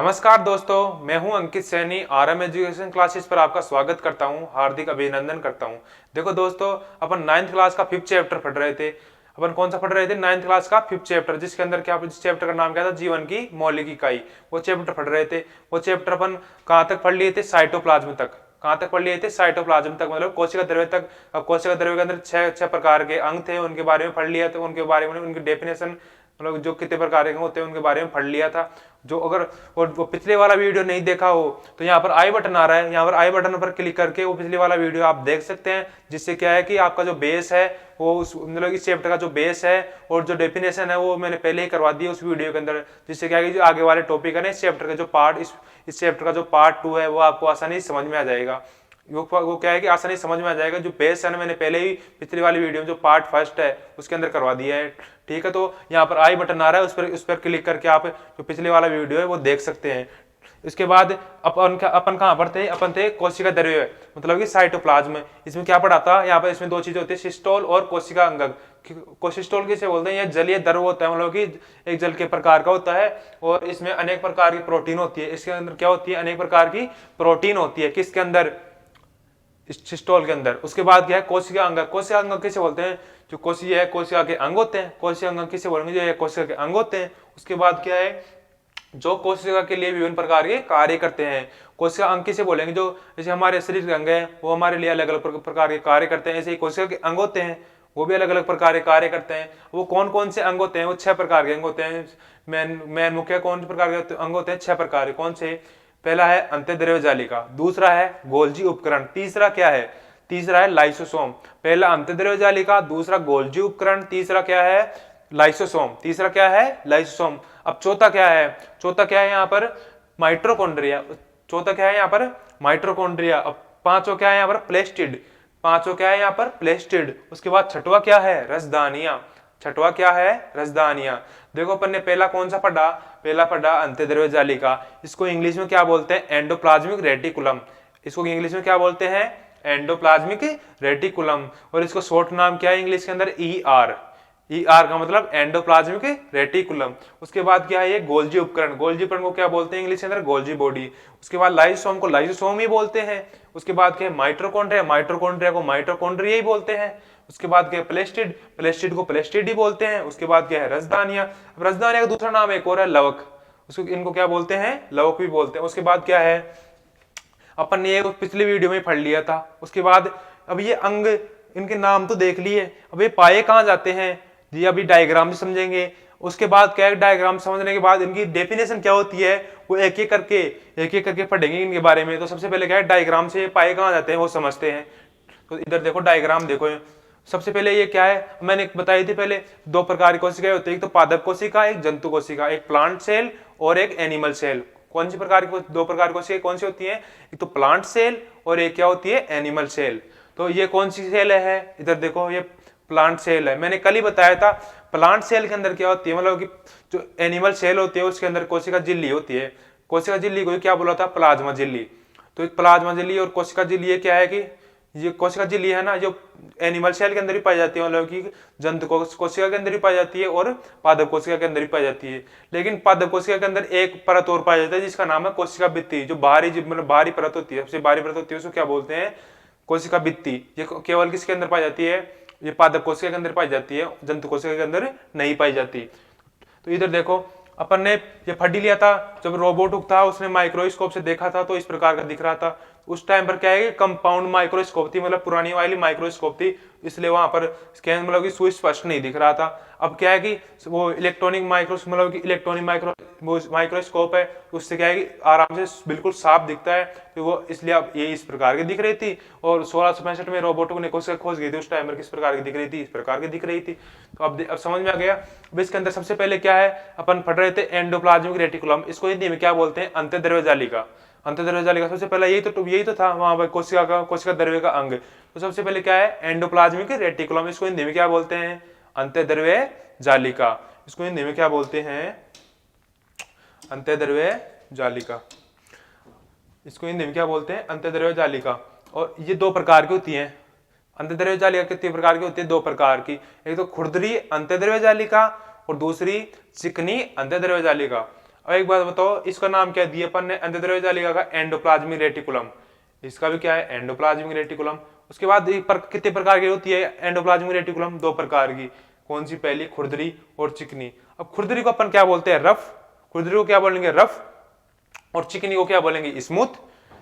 नमस्कार दोस्तों, मैं हूं अंकित सैनी। आरएम एजुकेशन क्लासेस पर आपका स्वागत करता हूं, हार्दिक अभिनंदन करता हूं। देखो दोस्तों, अपन 9th क्लास का 5th चैप्टर पढ़ रहे थे। अपन कौन सा पढ़ रहे थे? 9th क्लास का 5th चैप्टर, जिसके अंदर क्या, जिस चैप्टर का नाम क्या था? जीवन की मौलिक इकाई। वो चैप्टर पढ़ रहे थे। वो चैप्टर अपन कहाँ तक पढ़ लिए थे? साइटोप्लाज्म तक। कहाँ तक पढ़ लिए थे? साइटोप्लाज्म तक, मतलब कोशिका द्रव्य तक। अब कोशिका द्रव्य के अंदर छह प्रकार के अंग थे, उनके बारे में पढ़ लिया था। उनके बारे में उनकी डेफिनेशन, मतलब जो कितने प्रकार के होते हैं उनके बारे में पढ़ लिया था। जो अगर वो पिछले वाला वीडियो नहीं देखा हो तो यहाँ पर आई बटन आ रहा है, यहाँ पर आई बटन पर क्लिक करके वो पिछले वाला वीडियो आप देख सकते हैं। जिससे क्या है कि आपका जो बेस है वो उस, मतलब इस चैप्टर का जो बेस है और जो डेफिनेशन है वो मैंने पहले ही करवा दी उस वीडियो के अंदर। जिससे क्या है कि जो आगे वाले टॉपिक है ना इस चैप्टर के जो पार्ट, इस चैप्टर का जो पार्ट 2 है वो आपको आसानी से समझ में आ जाएगा। वो क्या है कि आसानी समझ में आ जाएगा। जो बेस है ना, मैंने पहले ही पिछली वाली वीडियो में जो पार्ट 1 है उसके अंदर करवा दिया है। ठीक है, तो यहाँ पर आई बटन आ रहा है, उस पर क्लिक करके आप जो पिछले वाला वीडियो है वो देख सकते हैं। इसके बाद अपन कहाँ पर थे? अपन थे कोशिका द्रव्य, मतलब कि साइटोप्लाज्म। इसमें क्या पढ़ा था? यहाँ पर इसमें दो चीजें होती है, सिस्टोल और कोशिका अंगक। कोशिस्टोल किसे बोलते हैं? यह जलीय द्रव होता है, मतलब कि एक जल के प्रकार का होता है और इसमें अनेक प्रकार की प्रोटीन होती है। इसके अंदर क्या होती है? अनेक प्रकार की प्रोटीन होती है। किसके अंदर? सिस्टोल के अंदर। उसके बाद क्या है? कोशिका अंग। कोशिका अंग किसे बोलते हैं? जो कोशिका है, कोशिका के अंग होते हैं। कोशिका अंग किसे बोलेंगे? जो कोशिका के अंग होते हैं। उसके बाद क्या है? जो कोशिका के लिए विभिन्न प्रकार के कार्य करते हैं। कोशिका अंग किसे बोलेंगे? जो जैसे हमारे शरीर के अंग है वो हमारे लिए अलग अलग प्रकार के कार्य करते हैं, ऐसे ही कोशिका के अंग होते हैं वो भी अलग अलग प्रकार के कार्य करते हैं। वो कौन कौन से अंग होते हैं? वो 6 प्रकार के अंग होते हैं। मेन मुख्य कौन से प्रकार के अंग होते हैं? 6 प्रकार के। कौन से? पहला है अंतःद्रव्य जालिका, दूसरा है गोल्जी उपकरण, तीसरा क्या है? तीसरा है लाइसोसोम। पहला अंतःद्रव्य जालिका, दूसरा गोल्जी उपकरण, तीसरा क्या है? लाइसोसोम। तीसरा क्या है? लाइसोसोम। अब चौथा क्या है? चौथा क्या है यहाँ पर? माइटोकॉन्ड्रिया। चौथा क्या है यहाँ पर? माइटोकॉन्ड्रिया। अब पांचवा क्या है यहाँ पर? प्लेस्टिड। पांचवा क्या है यहाँ पर? प्लेस्टिड। उसके बाद छठवा क्या है? रसदानिया। छठवा क्या है? रसदानिया। देखो अपन ने पहला कौन सा पढ़ा? पहला पढ़ा अंतःद्रव्य जालिका। इसको इंग्लिश में क्या बोलते हैं? Endoplasmic reticulum. इसको इंग्लिश में क्या बोलते हैं? Endoplasmic reticulum. और इसको शॉर्ट नाम क्या है इंग्लिश के अंदर? ER। ER का मतलब एंडोप्लाज्मिक रेटिकुलम। उसके बाद क्या है? ये गोल्जी उपकरण। गोल्जी उपकरण को क्या बोलते हैं इंग्लिश के अंदर? Golgi body. उसके बाद लाइसोसोम को लाइसोसोम ही बोलते हैं। उसके बाद क्या है? माइटोकॉन्ड्रिया। माइटोकॉन्ड्रिया को माइटोकॉन्ड्रिया ही बोलते हैं। उसके बाद क्या है? प्लेस्टिड। प्लेस्टिड को प्लेस्टिड ही बोलते हैं। उसके बाद क्या है? रसदानिया। अब रसदानिया का दूसरा नाम एक और है, लवक। उसको इनको क्या बोलते हैं? लवक भी बोलते हैं। उसके बाद क्या है? अपन ने ये पिछली वीडियो में पढ़ लिया था। उसके बाद अब ये अंग, इनके नाम तो देख लिए, अब ये पाए कहाँ जाते हैं ये अभी डायग्राम से समझेंगे। उसके बाद क्या है? डायग्राम समझने के बाद इनकी डेफिनेशन क्या होती है वो एक एक करके पढ़ेंगे इनके बारे में। तो सबसे पहले क्या है? डायग्राम से पाए कहाँ जाते हैं वो समझते हैं। तो इधर देखो, डायग्राम देखो। सबसे पहले ये क्या है? मैंने बताई थी पहले, 2 प्रकार की कोशिकाएं होती है, एक तो पादप कोशिका, एक जंतु कोशिका, एक प्लांट सेल और एक एनिमल सेल। कौन सी प्रकार की? 2 प्रकार की कोशिकाएं कौन सी होती हैं? एक तो प्लांट सेल और एक क्या होती है? Animal cell. तो ये कौन सी सेल है? इधर देखो, ये प्लांट सेल है। मैंने कल ही बताया था प्लांट सेल के अंदर क्या होती है, मतलब कि जो एनिमल सेल होती है उसके अंदर कोशिका झिल्ली होती है। कोशिका झिल्ली को क्या बोला था? प्लाज्मा झिल्ली। तो एक प्लाज्मा झिल्ली और कोशिका झिल्ली, ये क्या है कि ये कोशिका झिल्ली है ना, जो एनिमल सेल के अंदर भी पाई जाती है, मतलब कि जंतु कोशिका के अंदर भी पाई जाती है और पादप कोशिका के अंदर भी पाई जाती है। लेकिन पादप कोशिका के अंदर एक परत और पाया जाता है जिसका नाम है कोशिका भित्ति। जो बाहरी, मतलब बाहरी परत होती है, सबसे बाहरी परत होती है, उसको क्या बोलते हैं? कोशिका भित्ति। ये केवल किसके अंदर पाई जाती है? ये पादप कोशिका के अंदर पाई जाती है, जंतु कोशिका के अंदर नहीं पाई जाती। तो इधर देखो, अपन ने ये पढ़ लिया था। जब रोबोट था उसने माइक्रोस्कोप से देखा था तो इस प्रकार का दिख रहा था। उस टाइम पर क्या है कि कंपाउंड माइक्रोस्कोप थी, मतलब पुरानी वाली माइक्रोस्कोप थी, इसलिए वहां पर स्कैन, मतलब कि सुस्पष्ट नहीं दिख रहा था। अब क्या है कि वो इलेक्ट्रॉनिक मतलब कि इलेक्ट्रॉनिक माइक्रोस्कोप है, उससे क्या है कि आराम से बिल्कुल साफ दिखता है। तो वो इसलिए अब ये इस प्रकार की दिख रही थी। और 1665 में रोबोटों ने कोशिका खोज गई थी, उस टाइम पर किस प्रकार की दिख रही थी? इस प्रकार की दिख रही थी। तो अब समझ में आ गया। अब इसके अंदर सबसे पहले क्या है? अपन पढ़ रहे थे एंडोप्लाज्मिक रेटिकुलम। इसको हिंदी में क्या बोलते हैं? अंतःद्रव्य जालिका। अंतःद्रव्य जालिका सबसे पहले यही तो था वहां पर, कोशिका द्रव्य का अंग। तो सबसे पहले क्या है? Endoplasmic reticulum. इसको हिंदी में क्या बोलते हैं? अंतःद्रव्य जालिका। इसको हिंदी में क्या बोलते हैं? अंतःद्रव्य जालिका। इसको हिंदी में क्या बोलते हैं? अंतःद्रव्य जालिका। और ये 2 प्रकार की होती है। अंतःद्रव्य जालिका कितने प्रकार की होती है? 2 प्रकार की। एक तो खुरदरी अंतःद्रव्य जालिका और दूसरी चिकनी अंतःद्रव्य जालिका। अब एक बात बताओ, इसका नाम क्या दिया अपन ने अंतःद्रव्य जालिका का? Endoplasmic reticulum. इसका भी क्या है? Endoplasmic reticulum. उसके बाद कितने प्रकार की होती है एंडोप्लाज्मिक रेटिकुलम? 2 प्रकार की। कौन सी? पहली खुरदरी और चिकनी। अब खुरदरी को अपन क्या बोलते हैं? रफ। खुरदरी को क्या बोलेंगे? रफ। और चिकनी को क्या बोलेंगे? स्मूथ।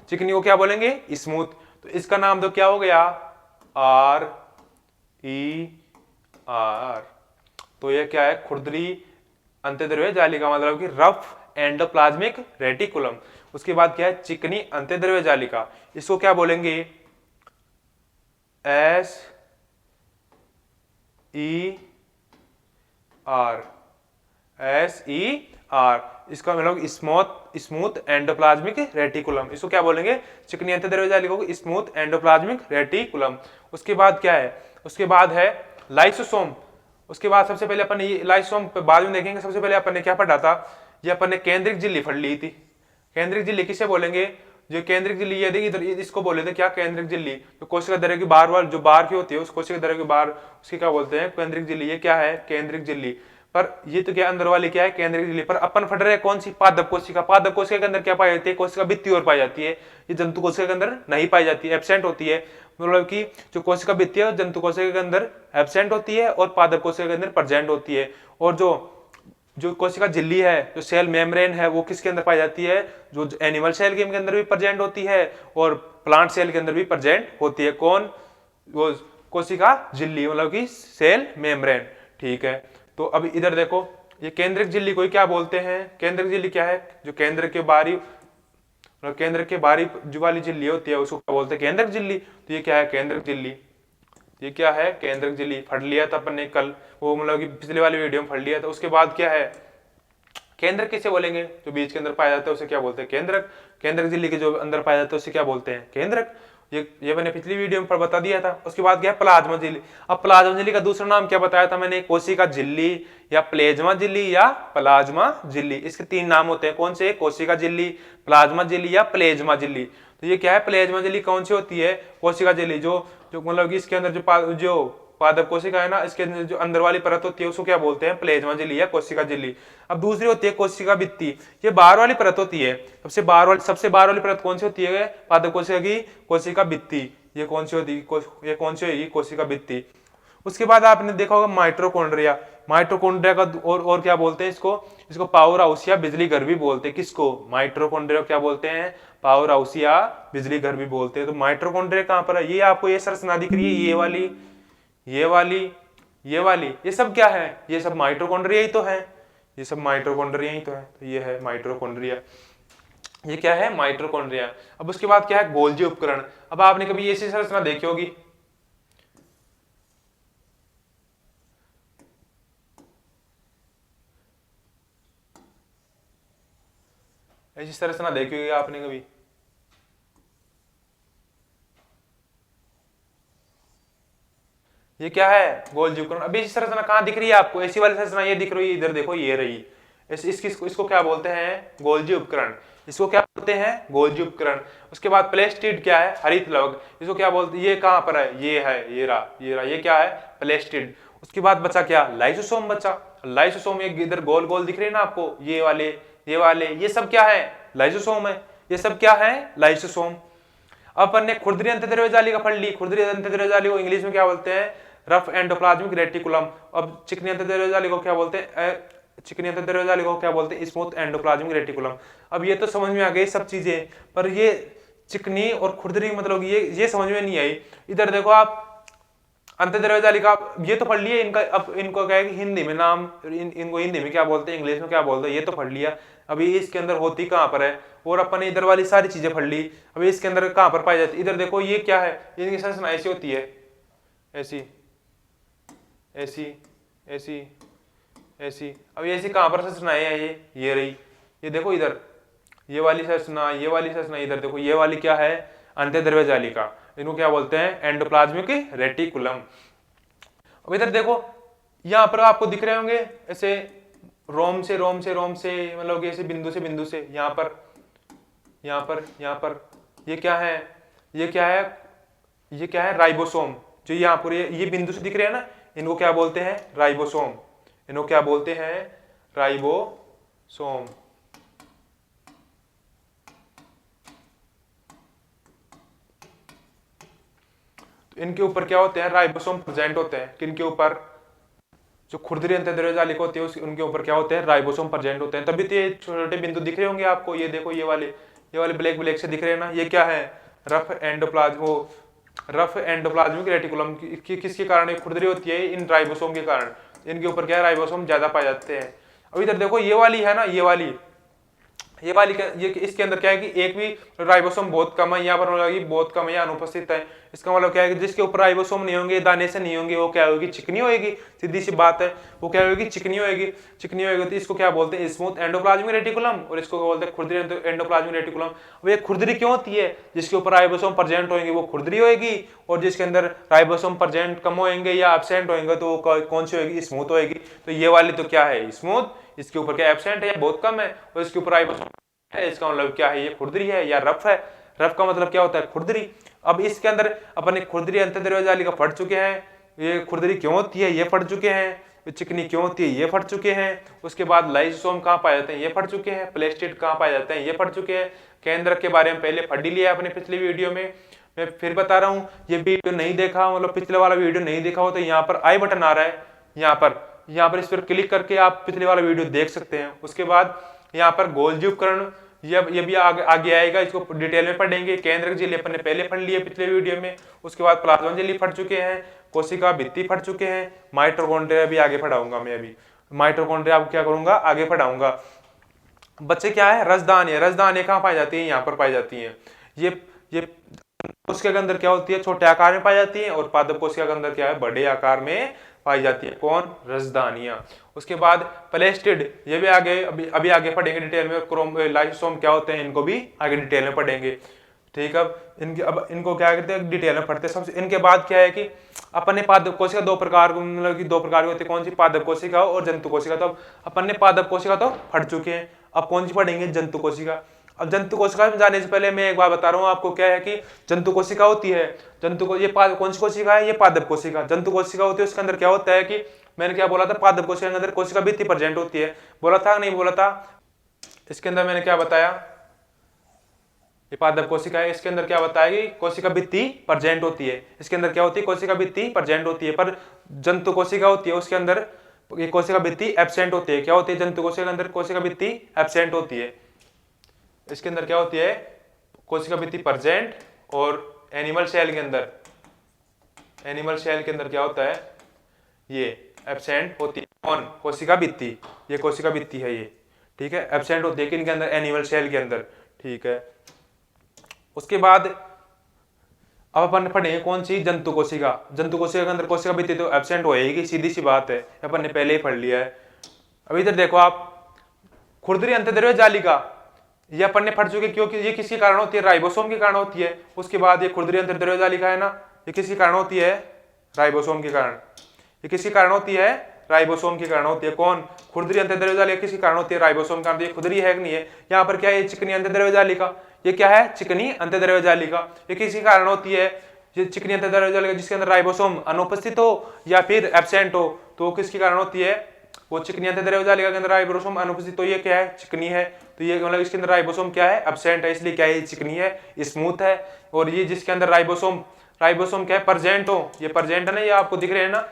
चिकनी को क्या बोलेंगे? स्मूथ। तो इसका नाम तो क्या हो गया? R E R. तो ये क्या है? खुरदरी अंतःद्रव्य जालिका, मतलब कि रफ एंडोप्लाज्मिक रेटिकुलम। उसके बाद क्या है? चिकनी अंतःद्रव्य जालिका। इसको क्या बोलेंगे? S E R. S E R. इसका मतलब स्मूथ एंडोप्लाज्मिक रेटिकुलम। इसको क्या बोलेंगे? चिकनी अंतःद्रव्य जालिका को स्मूथ एंडोप्लाज्मिक रेटिकुलम। उसके बाद क्या है? उसके बाद है लाइसोसोम। उसके बाद सबसे पहले अपन ये लाइसोसोम बाद में देखेंगे। सबसे पहले अपन ने क्या पढ़ा था? ये अपन ने केंद्रिक झिल्ली पढ़ ली थी। केंद्रिक झिल्ली किसे बोलेंगे? जो केंद्रिक झिल्ली, ये देखिए इधर इसको बोले थे क्या? केंद्रिक झिल्ली। जो कोशिका द्रव्य की बार जो बाहर की होती है, उस कोशिका द्रव्य की बार, उसकी क्या बोलते हैं? केंद्रिक झिल्ली। ये क्या है? केंद्रिक झिल्ली। पर ये तो क्या अंदर वाली क्या है? केंद्रिक झिल्ली। पर अपन पढ़ रहे हैं कौन सी? पादप कोशिका। पादप कोशिका के अंदर क्या पाई जाती है? कोशिका भित्ति और पाई जाती है। ये जंतु कोशिका के अंदर नहीं पाई जाती है, एब्सेंट होती है। मतलब कि जो कोशिका भित्ति है जंतु कोशिका के अंदर एब्सेंट होती है और पादप कोशिका के अंदर प्रेजेंट होती है। और जो कोशिका झिल्ली है, जो सेल मेम्ब्रेन है, वो किसके अंदर पाई जाती है? जो एनिमल सेल के अंदर भी प्रेजेंट होती है और प्लांट सेल के अंदर भी प्रेजेंट होती है। कौन? वो कोशिका झिल्ली, मतलब कि सेल मेम्ब्रेन। ठीक है। तो अब इधर देखो, ये केंद्रिक झिल्ली को क्या बोलते हैं? केंद्रिक झिल्ली क्या है? जो केंद्र के बाहरी जो वाली झिल्ली होती है उसको क्या बोलते हैं? केंद्रक झिल्ली। तो ये क्या है? केंद्रक झिल्ली। ये क्या है? केंद्रक झिल्ली। पढ़ लिया था अपन ने कल, वो मतलब कि पिछले वाली वीडियो में पढ़ लिया था। उसके बाद क्या है? केंद्रक किसे बोलेंगे? जो बीज के अंदर पाया जाता है उसे क्या बोलते हैं? केंद्रक। केंद्रक झिल्ली के जो अंदर पाया जाता है उसे क्या बोलते हैं? केंद्रक। ये मैंने पिछली वीडियो में बता दिया था। उसके बाद क्या है? प्लाज्मा झिल्ली। अब प्लाज्मा झिल्ली का दूसरा नाम क्या बताया था मैंने? कोशिका झिल्ली या प्लेज्मा झिल्ली या प्लाज्मा झिल्ली। इसके 3 नाम होते हैं। कौन से? कोशिका झिल्ली, प्लाज्मा झिल्ली या प्लेज्मा झिल्ली। तो ये क्या है? प्लेज्मा झिल्ली कौन सी होती है? कोशिका झिल्ली। जो मतलब कि इसके अंदर जो पादप कोशिका है ना, इसके अंदर जो अंदर वाली परत होती है उसको क्या बोलते हैं? प्लेज्मा झिल्ली या कोशिका झिल्ली। अब दूसरी होती है कोशिका भित्ति। ये बाहर वाली परत होती है। सबसे बाहर वाली परत कौन सी होती है? पादप कोशिका की कोशिका भित्ति। ये कौन सी होती है? ये कौन सी होगी? कोशिका भित्ति। उसके बाद आपने देखा होगा माइटोकॉन्ड्रिया। माइटोकॉन्ड्रिया का और क्या बोलते हैं इसको पावर हाउस या बिजली घर भी बोलते हैं। किसको? माइटोकॉन्ड्रिया क्या बोलते हैं? पावर हाउस या बिजली घर भी बोलते हैं। तो माइटोकॉन्ड्रिया कहां पर है? ये आपको ये संरचना दिख रही है, ये वाली, ये वाली, ये वाली, ये सब क्या है? ये सब माइटोकॉन्ड्रिया ही तो है। ये सब माइटोकॉन्ड्रिया ही तो है। तो ये है माइटोकॉन्ड्रिया। ये क्या है? माइटोकॉन्ड्रिया। अब उसके बाद क्या है? गोल्जी उपकरण। अब आपने कभी ऐसी संरचना देखी होगी, ऐसी संरचना देखी होगी आपने कभी? ये क्या है? गोल्जी उपकरण। अभी इसी संरचना कहां दिख रही है आपको? ऐसी वाली संरचना ये दिख रही है, इधर देखो, ये रही। इसको क्या बोलते हैं? गोल्जी उपकरण। इसको क्या बोलते हैं? गोल्जी उपकरण। उसके बाद प्लेस्टिड क्या है? हरित लवक। इसको क्या बोलते हैं? ये कहां पर है? ये है, ये रहा, ये रहा। ये क्या है? प्लेस्टिड। उसके बाद बचा क्या? लाइसोसोम बचा। लाइसोसोम एक इधर गोल गोल दिख रही है ना आपको, ये वाले, ये सब क्या है? लाइसोसोम है। ये सब क्या है? लाइसोसोम। अपन ने खुरदरी अंतःद्रव्य जालिका पढ़ ली। खुरदरी अंतःद्रव्य जालिका को इंग्लिश में क्या बोलते हैं? Rough endoplasmic reticulum. अब चिकनी अंतःद्रव्य जालिका को क्या बोलते हैं? चिकनी अंतःद्रव्य जालिका को क्या बोलते हैं? Smooth endoplasmic reticulum. अब ये तो समझ में आ गई सब चीजें, पर ये चिकनी और खुरदरी मतलब ये समझ में नहीं आई। इधर देखो आप, अंतःद्रव्य जालिका ये तो पढ़ लिया इनका। अब इनको क्या है कि हिंदी में नाम, इनको हिंदी में क्या बोलते हैं, इंग्लिश में क्या बोलते हैं, ये तो पढ़ लिया। अभी इसके अंदर होती कहां पर है? और अपन ने इधर वाली सारी चीजें पढ़ ली। अभी इसके अंदर कहां पर पाई जाती है? इधर देखो, ये क्या है? इनकी संरचना ऐसी होती है, ऐसी, ऐसी, ऐसी, ऐसी। अब ऐसी कहां पर संरचनाएं हैं? ये रही। ये देखो इधर, ये वाली संरचना, ये वाली संरचना। इधर देखो, ये वाली क्या है? अंतःद्रव्य जालिका। इनको क्या बोलते हैं? Endoplasmic reticulum. अब इधर देखो, यहां पर आपको दिख रहे होंगे ऐसे रोम से मतलब कि ऐसे बिंदु से बिंदु से, यहां पर ये क्या है? ये क्या है? ये क्या है? राइबोसोम। जो यहाँ पर ये बिंदु से दिख रहे हैं ना, इनको क्या बोलते हैं? राइबोसोम। इनको क्या बोलते हैं? राइबोसोम। इनके ऊपर क्या होते हैं, राइबोसोम प्रेजेंट होते हैं। किनके ऊपर, जो खुरदरी अंतःद्रव्य जालिका होती है उनके ऊपर क्या होते हैं, राइबोसोम प्रेजेंट होते हैं। तभी तो ये छोटे छोटे बिंदु दिख रहे होंगे आपको, ये देखो ये वाले ब्लैक ब्लैक से दिख रहे हैं ना, ये क्या है, rough endoplasm, rough endoplasmic reticulum किसके कारण ये खुरदरी होती है, इन राइबोसोम के कारण। इनके ऊपर क्या है, राइबोसोम ज्यादा पाए जाते हैं। अब इधर देखो ये वाली है ना, ये इसके अंदर क्या है कि एक भी राइबोसोम बहुत कम है, यहाँ पर मतलब बहुत कम है या अनुपस्थित है। इसका मतलब क्या है कि जिसके ऊपर राइबोसोम नहीं होंगे, दाने से नहीं होंगे, वो क्या होगी, चिकनी होगी। सीधी सी बात है, वो क्या होगी, चिकनी होगी। चिकनी होगी तो इसको क्या बोलते हैं, स्मूथ एंडोप्लाज्मिक रेटिकुलम, और इसको क्या बोलते हैं, खुरदरी एंडोप्लाज्मिक रेटिकुलम। अब ये खुरदरी क्यों होती है, जिसके ऊपर राइबोसोम प्रेजेंट होंगे वो खुरदरी होगी, और जिसके अंदर राइबोसोम प्रेजेंट कम होंगे या एब्सेंट होंगे तो वो कौन सी होगी, स्मूथ होगी। तो ये वाली तो क्या है, स्मूथ, इसके ऊपर क्या एब्सेंट है या बहुत कम है, और इसके ऊपर राइबोसोम है, इसका मतलब क्या है, ये खुरदरी है या रफ है। रफ का मतलब क्या होता है, खुरदरी। अब इसके अंदर अपने खुरदरी अंतःद्रव्य जालिका फट चुके हैं, ये खुरदरी क्यों होती है, ये फट चुके हैं। चिकनी क्यों होती है, ये फट चुके हैं। उसके बाद लाइसोसोम कहाँ पाए जाते हैं, ये फट चुके हैं। प्लेस्टिड कहाँ पाए जाते हैं, ये फट चुके हैं। केंद्रक के बारे में पहले पढ़ लिया अपने पिछली वीडियो में, मैं फिर बता रहा हूँ। ये वीडियो नहीं देखा, मतलब पिछले वाला वीडियो नहीं देखा हो तो यहाँ पर आई बटन आ रहा है, यहाँ पर इस पर क्लिक करके आप पिछले वाला वीडियो देख सकते हैं। उसके बाद यहाँ पर गोल्जी उपकरण, ये भी आगे आएगा, इसको डिटेल में पढ़ेंगे। केंद्रक झिल्ली अपन ने पहले पढ़ लिए पिछले वीडियो में। उसके बाद प्लाज्मा झिल्ली फट चुके हैं, कोशिका भित्ति फट चुके हैं, माइटोकॉन्ड्रिया भी आगे पढ़ाऊंगा मैं अभी। माइटोकॉन्ड्रिया आपको क्या करूंगा, आगे पढ़ाऊंगा। बच्चे क्या है, रसदानी, रसदानी कहाँ पाई जाती है, यहाँ पर पाई जाती है। ये कोशिका के अंदर क्या होती है, छोटे आकार में पाई जाती है, और पादप कोशिका के अंदर क्या है, बड़े आकार में पाई जाती है। कौन, रसदानियां। उसके बाद प्लेस्टिड, ये भी आगे अभी आगे पढ़ेंगे डिटेल में। क्रोम लाइसोसोम क्या होते हैं, इनको भी आगे डिटेल में पढ़ेंगे। ठीक है, अब इनको क्या कहते हैं, डिटेल में पढ़ते हैं। सबसे इनके बाद क्या है कि अपन ने पादप कोशिका दो प्रकार, मतलब कि दो प्रकार की होती है। कौन सी, पादप कोशिका और जंतु कोशिका। तो अपन ने पादप कोशिका तो फट चुके हैं, अब कौन सी पढ़ेंगे, जंतु कोशिका। अब जंतु कोशिका में जाने से पहले मैं एक बार बता रहा हूँ आपको, क्या है कि जंतु कोशिका होती है, जंतु को ये कौन सी कोशिका है, ये पादप कोशिका। जंतु कोशिका होती है, उसके अंदर क्या होता है कि मैंने क्या बोला था, पादप कोशिका के अंदर कोशिका भित्ति प्रेजेंट होती है, बोला था नहीं बोला था। इसके अंदर मैंने क्या बताया, ये पादप कोशिका है, इसके अंदर क्या बताया कि कोशिका भित्ति प्रेजेंट होती है। इसके अंदर क्या होती है, कोशिका भित्ति प्रेजेंट होती है। पर जंतु कोशिका होती है, उसके अंदर ये कोशिका भित्ति एब्सेंट होती है। क्या होती है, जंतु कोशिका के अंदर कोशिका भित्ति एब्सेंट होती है। इसके अंदर क्या होती है, कोशिका भित्ति प्रेजेंट, और एनिमल सेल के अंदर क्या होता है, ये एब्सेंट होती है। कौन, कोशिका भित्ति, ये कोशिका भित्ति है ये, ठीक है, एब्सेंट होती है किनके अंदर, एनिमल सेल के अंदर। ठीक है, उसके बाद अब अपन पढ़ेंगे कौन सी, जंतु कोशिका। जंतु कोशिका के अंदर कोशिका भित्ति तो एब्सेंट होएगी, सीधी सी बात है, अपन ने पहले ही पढ़ लिया है। अब इधर देखो आप, खुरदरी अंतःद्रव्य जालिका, ये अपन ने पढ़ चुके, क्योंकि ये किसके कारण होती है, राइबोसोम के कारण होती है। उसके बाद ये खुरदरी अंतःद्रव्य जालिका है ना, ये किसके कारण होती है, राइबोसोम के कारण। ये किसके कारण होती है, राइबोसोम के कारण होती है। कौन, खुरदरी अंतःद्रव्य जालिका किसके कारण होती है, राइबोसोम के कारण। ये खुरदरी है कि नहीं है, यहाँ पर क्या है, चिकनी अंतःद्रव्य जालिका। ये क्या है, चिकनी अंतःद्रव्य जालिका। ये किसके कारण होती है, ये चिकनी अंतःद्रव्य जालिका, जिसके अंदर राइबोसोम अनुपस्थित हो या फिर एब्सेंट हो, तो किसके कारण होती है, वो चिकनी अंतःद्रव्य जालिका के अंदर राइबोसोम अनुपस्थित। तो ये क्या है, चिकनी है, तो ये मतलब इसके अंदर राइबोसोम क्या है, एब्सेंट है, इसलिए क्या है, चिकनी है, स्मूथ है। और ये जिसके अंदर राइबोसोम क्या है, प्रेजेंट हो, ये प्रेजेंट है ना, ये आपको दिख रहे हैं ना,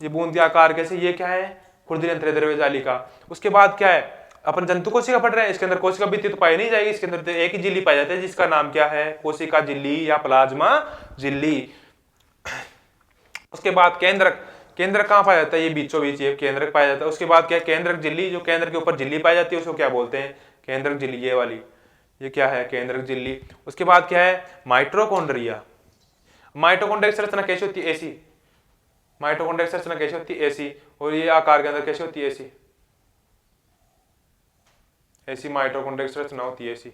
ये बूंद के आकार कैसे, ये क्या है, खुरदरी अंतःद्रव्य जालिका। उसके बाद क्या है, अपन जंतु कोशिका पढ़ रहे हैं, इसके अंदर कोशिका भित्ति तो पाई नहीं जाएगी, इसके अंदर तो एक ही झिल्ली पाई जाती है, जिसका नाम क्या है, कोशिका झिल्ली या प्लाज्मा झिल्ली। उसके बाद केंद्रक कहाँ पाया जाता है, ये बीचों बीच ये केंद्रक पाया जाता है। उसके बाद क्या है, केंद्रक झिल्ली, जो केंद्र के ऊपर झिल्ली पाई जाती है उसको क्या बोलते हैं, केंद्रक झिल्ली, ये वाली, ये क्या है, केंद्रक झिल्ली। उसके बाद क्या है, माइटोकॉन्ड्रिया। माइटोकॉन्ड्रिया की संरचना कैसी होती है, ऐसी। माइटोकॉन्ड्रिया की संरचना कैसी होती है, ऐसी। और ये आकार के अंदर कैसी होती है, ऐसी, ऐसी माइटोकॉन्ड्रिया की संरचना होती है, ऐसी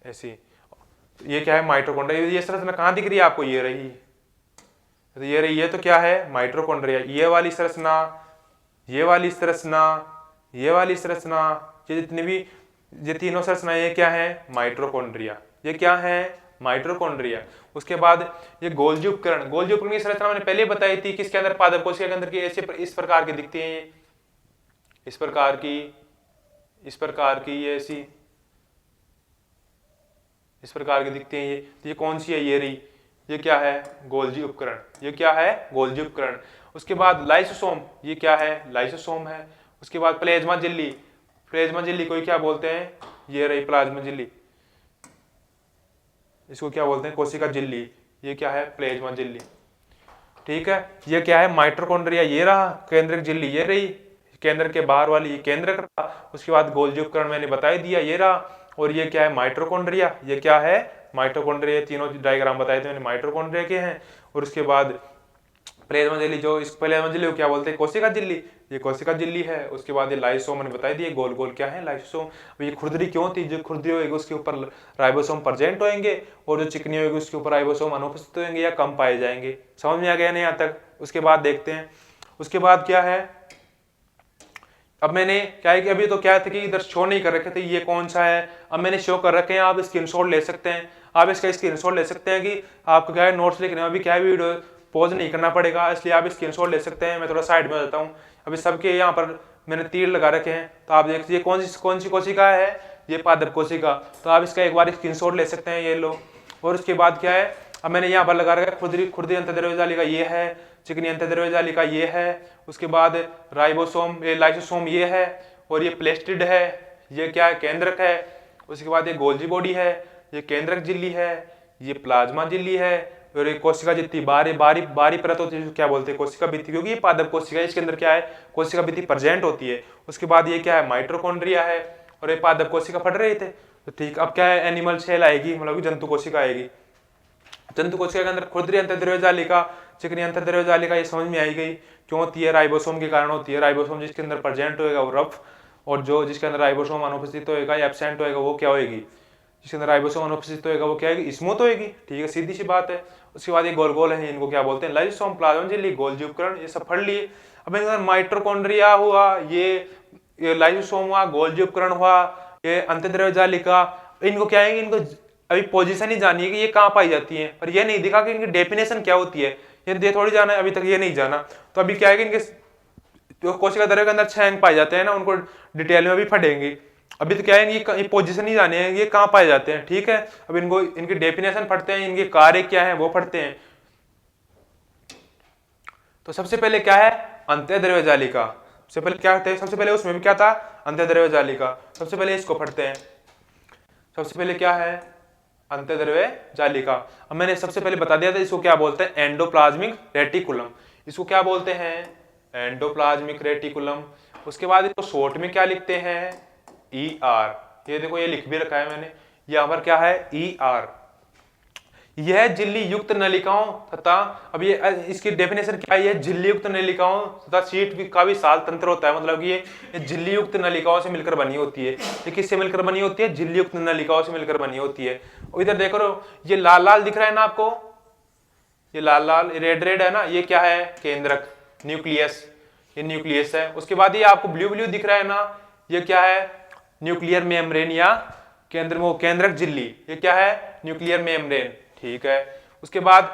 ऐसी। ये क्या है, माइटोकॉन्ड्रिया। ये संरचना कहाँ दिख रही है आपको, ये रही, ये रही, ये तो क्या है, माइटोकॉन्ड्रिया। ये वाली संरचना, ये वाली संरचना, ये वाली संरचना, ये जितनी भी, ये तीनों संरचनाएं, ये क्या है, माइटोकॉन्ड्रिया। ये क्या है, माइटोकॉन्ड्रिया। उसके बाद ये गोल्जी उपकरण। गोल्जी उपकरण की संरचना मैंने पहले बताई थी, किसके अंदर, पादप कोशिका के अंदर की, ऐसे इस प्रकार की दिखती है, इस प्रकार की, इस प्रकार की, ये ऐसी, इस प्रकार की दिखती है। ये कौन सी है, ये रही, ये क्या है, गोल्जी उपकरण, ये क्या है, गोल्जी उपकरण। उसके बाद लाइसोसोम, ये क्या है, लाइसोसोम है। उसके बाद प्लाज्मा झिल्ली, प्लाज्मा झिल्ली को क्या बोलते हैं, ये रही प्लाज्मा झिल्ली, इसको क्या बोलते हैं, कोशिका झिल्ली, ये क्या है, प्लाज्मा झिल्ली। ठीक है, ये क्या है, माइटोकॉन्ड्रिया, ये रहा, केंद्रक झिल्ली ये रही, केंद्र के बाहर वाली ये केंद्रक रहा। उसके बाद गोल्जी उपकरण मैंने बता ही दिया, ये रहा। और ये क्या है, माइटोकॉन्ड्रिया, ये क्या है, माइटोकॉन्ड्रिया, तीनों डायग्राम बताए थे मैंने माइटोकॉन्ड्रिया के हैं। और उसके बाद प्लाज्मा झिल्ली, जो इस प्लाज्मा झिल्ली को क्या बोलते हैं, कोशिका झिल्ली, ये कोशिका झिल्ली है। उसके बाद ये लाइसोम मैंने बता दिए, गोल गोल क्या है, लाइसोम। ये खुरदरी क्यों थी, जो खुरदरी होगी उसके ऊपर राइबोसोम प्रेजेंट होंगे, और जो चिकनी होगी उसके ऊपर राइबोसोम अनुपस्थित होंगे या कम पाए जाएंगे। समझ में आ गया नहीं यहाँ तक। उसके बाद देखते हैं, उसके बाद क्या है, अब मैंने क्या है कि अभी तो क्या था कि इधर शो नहीं कर रखे थे ये कौन सा है, अब मैंने शो कर रखे हैं, आप स्क्रीनशॉट ले सकते हैं, आप इसका स्क्रीनशॉट ले सकते हैं कि आपको क्या है नोट्स लिखने में अभी क्या है वीडियो पॉज नहीं करना पड़ेगा, इसलिए आप स्क्रीनशॉट ले सकते हैं। मैं थोड़ा साइड में जाता हूँ, अभी सबके यहाँ पर मैंने तीर लगा रखे हैं, तो आप देख लीजिए कौन सी कोशिका है, ये पादप कोशिका, तो आप इसका एक बार स्क्रीनशॉट ले सकते हैं, ये लो। और उसके बाद क्या है, अब मैंने यहाँ पर लगा रखा है खुरदरी अंतर्द्रव्य जालिका ये है, चिकनी अंतर्द्रव्य जालिका ये है, उसके बाद राइबोसोम, ये लाइसोसोम ये है, और ये प्लेस्टिड है, ये क्या है, केंद्रक है। उसके बाद ये गोल्जी बॉडी है, ये केंद्रक झिल्ली है, ये प्लाज्मा झिल्ली है, और ये कोशिका जितनी बारी परत होती है क्या बोलते हैं, कोशिका भित्ति, क्योंकि ये पादप कोशिका इसके अंदर क्या है, कोशिका भित्ति प्रेजेंट होती है। उसके बाद ये क्या है, माइटोकॉन्ड्रिया है, और ये पादप कोशिका फट रहे थे, तो ठीक। अब क्या है, एनिमल सेल आएगी, मतलब जंतु कोशिका आएगी। जंतु कोशिका के अंदर खुरदरी अंतर्द्रव्य जालिका, चिकनी अंतर्द्रव्य जालिका, ये समझ में आई गई क्यों होती है, राइबोसोम के कारण होती है। राइबोसोम जिसके अंदर प्रेजेंट होएगा वो रफ, और जो जिसके अंदर राइबोसोम अनुपस्थित होएगा या एब्सेंट होएगा वो क्या होएगी, जिसके अंदर राइबोसोम अनुपस्थित होएगा वो क्या होगी, स्मूथ होएगी। ठीक है, सीधी सी बात है। उसके बाद ये गोल गोल है, इनको क्या बोलते हैं, लाइसोसोम, प्लाज्मा झिल्ली, गोल्जी उपकरण, ये सब पढ़ लिए। अब इनके अंदर माइटोकॉन्ड्रिया हुआ, ये लाइसोसोम हुआ, गोल्जी उपकरण हुआ, ये अंतर्द्रव्य जालिका, इनको क्या है, इनको अभी पोजीशन ही जानी है कि ये कहाँ पाई जाती है, पर ये नहीं दिखा कि इनकी डेफिनेशन क्या होती है, ये थोड़ी जाना है, अभी तक ये नहीं जाना। तो अभी क्या है कि इनके जो कोशिका द्रव्य के अंदर 6 अंग पाए जाते हैं ना, उनको डिटेल में भी पढ़ेंगे। अभी तो क्या है, ये पोजीशन ही जाने हैं, ये कहाँ पाए जाते हैं। ठीक है, अब इनको इनकी डेफिनेशन पढ़ते हैं, इनके कार्य क्या है वो पढ़ते हैं। तो सबसे पहले क्या है, अंतर्द्रव्य जालिका, सबसे पहले क्या करते हैं, सबसे पहले उसमें भी क्या था, अंतर्द्रव्य जालिका, सबसे पहले इसको पढ़ते हैं। सबसे पहले क्या है, अंतर्द्रव्य जालिका। अब मैंने सबसे पहले बता दिया था इसको क्या बोलते हैं, एंडोप्लाज्मिक रेटिकुलम, इसको क्या बोलते हैं, एंडोप्लाज्मिक रेटिकुलम। उसके बाद इसको शॉर्ट में क्या लिखते हैं, ER, ये देखो ये लिख भी रखा है मैंने, यहाँ पर क्या है, ER। यह झिल्ली युक्त नलिकाओं तथा, अब ये इसकी डेफिनेशन क्या है, झिल्ली युक्त नलिकाओं तथा शीट का भी साल तंत्र होता है, मतलब ये झिल्ली युक्त नलिकाओं से मिलकर बनी होती है। ये किससे मिलकर बनी होती है, झिल्ली युक्त नलिकाओं से मिलकर बनी होती है। और इधर देखो ये लाल लाल दिख रहा है ना आपको, ये लाल लाल रेड रेड है ना, ये क्या है, केंद्रक, न्यूक्लियस, ये न्यूक्लियस है। उसके बाद ये आपको ब्लू ब्लू दिख रहा है ना, ये क्या है, न्यूक्लियर मेम्ब्रेन या केंद्र में केंद्रक झिल्ली, ये क्या है, न्यूक्लियर मेम्ब्रेन। ठीक है, उसके बाद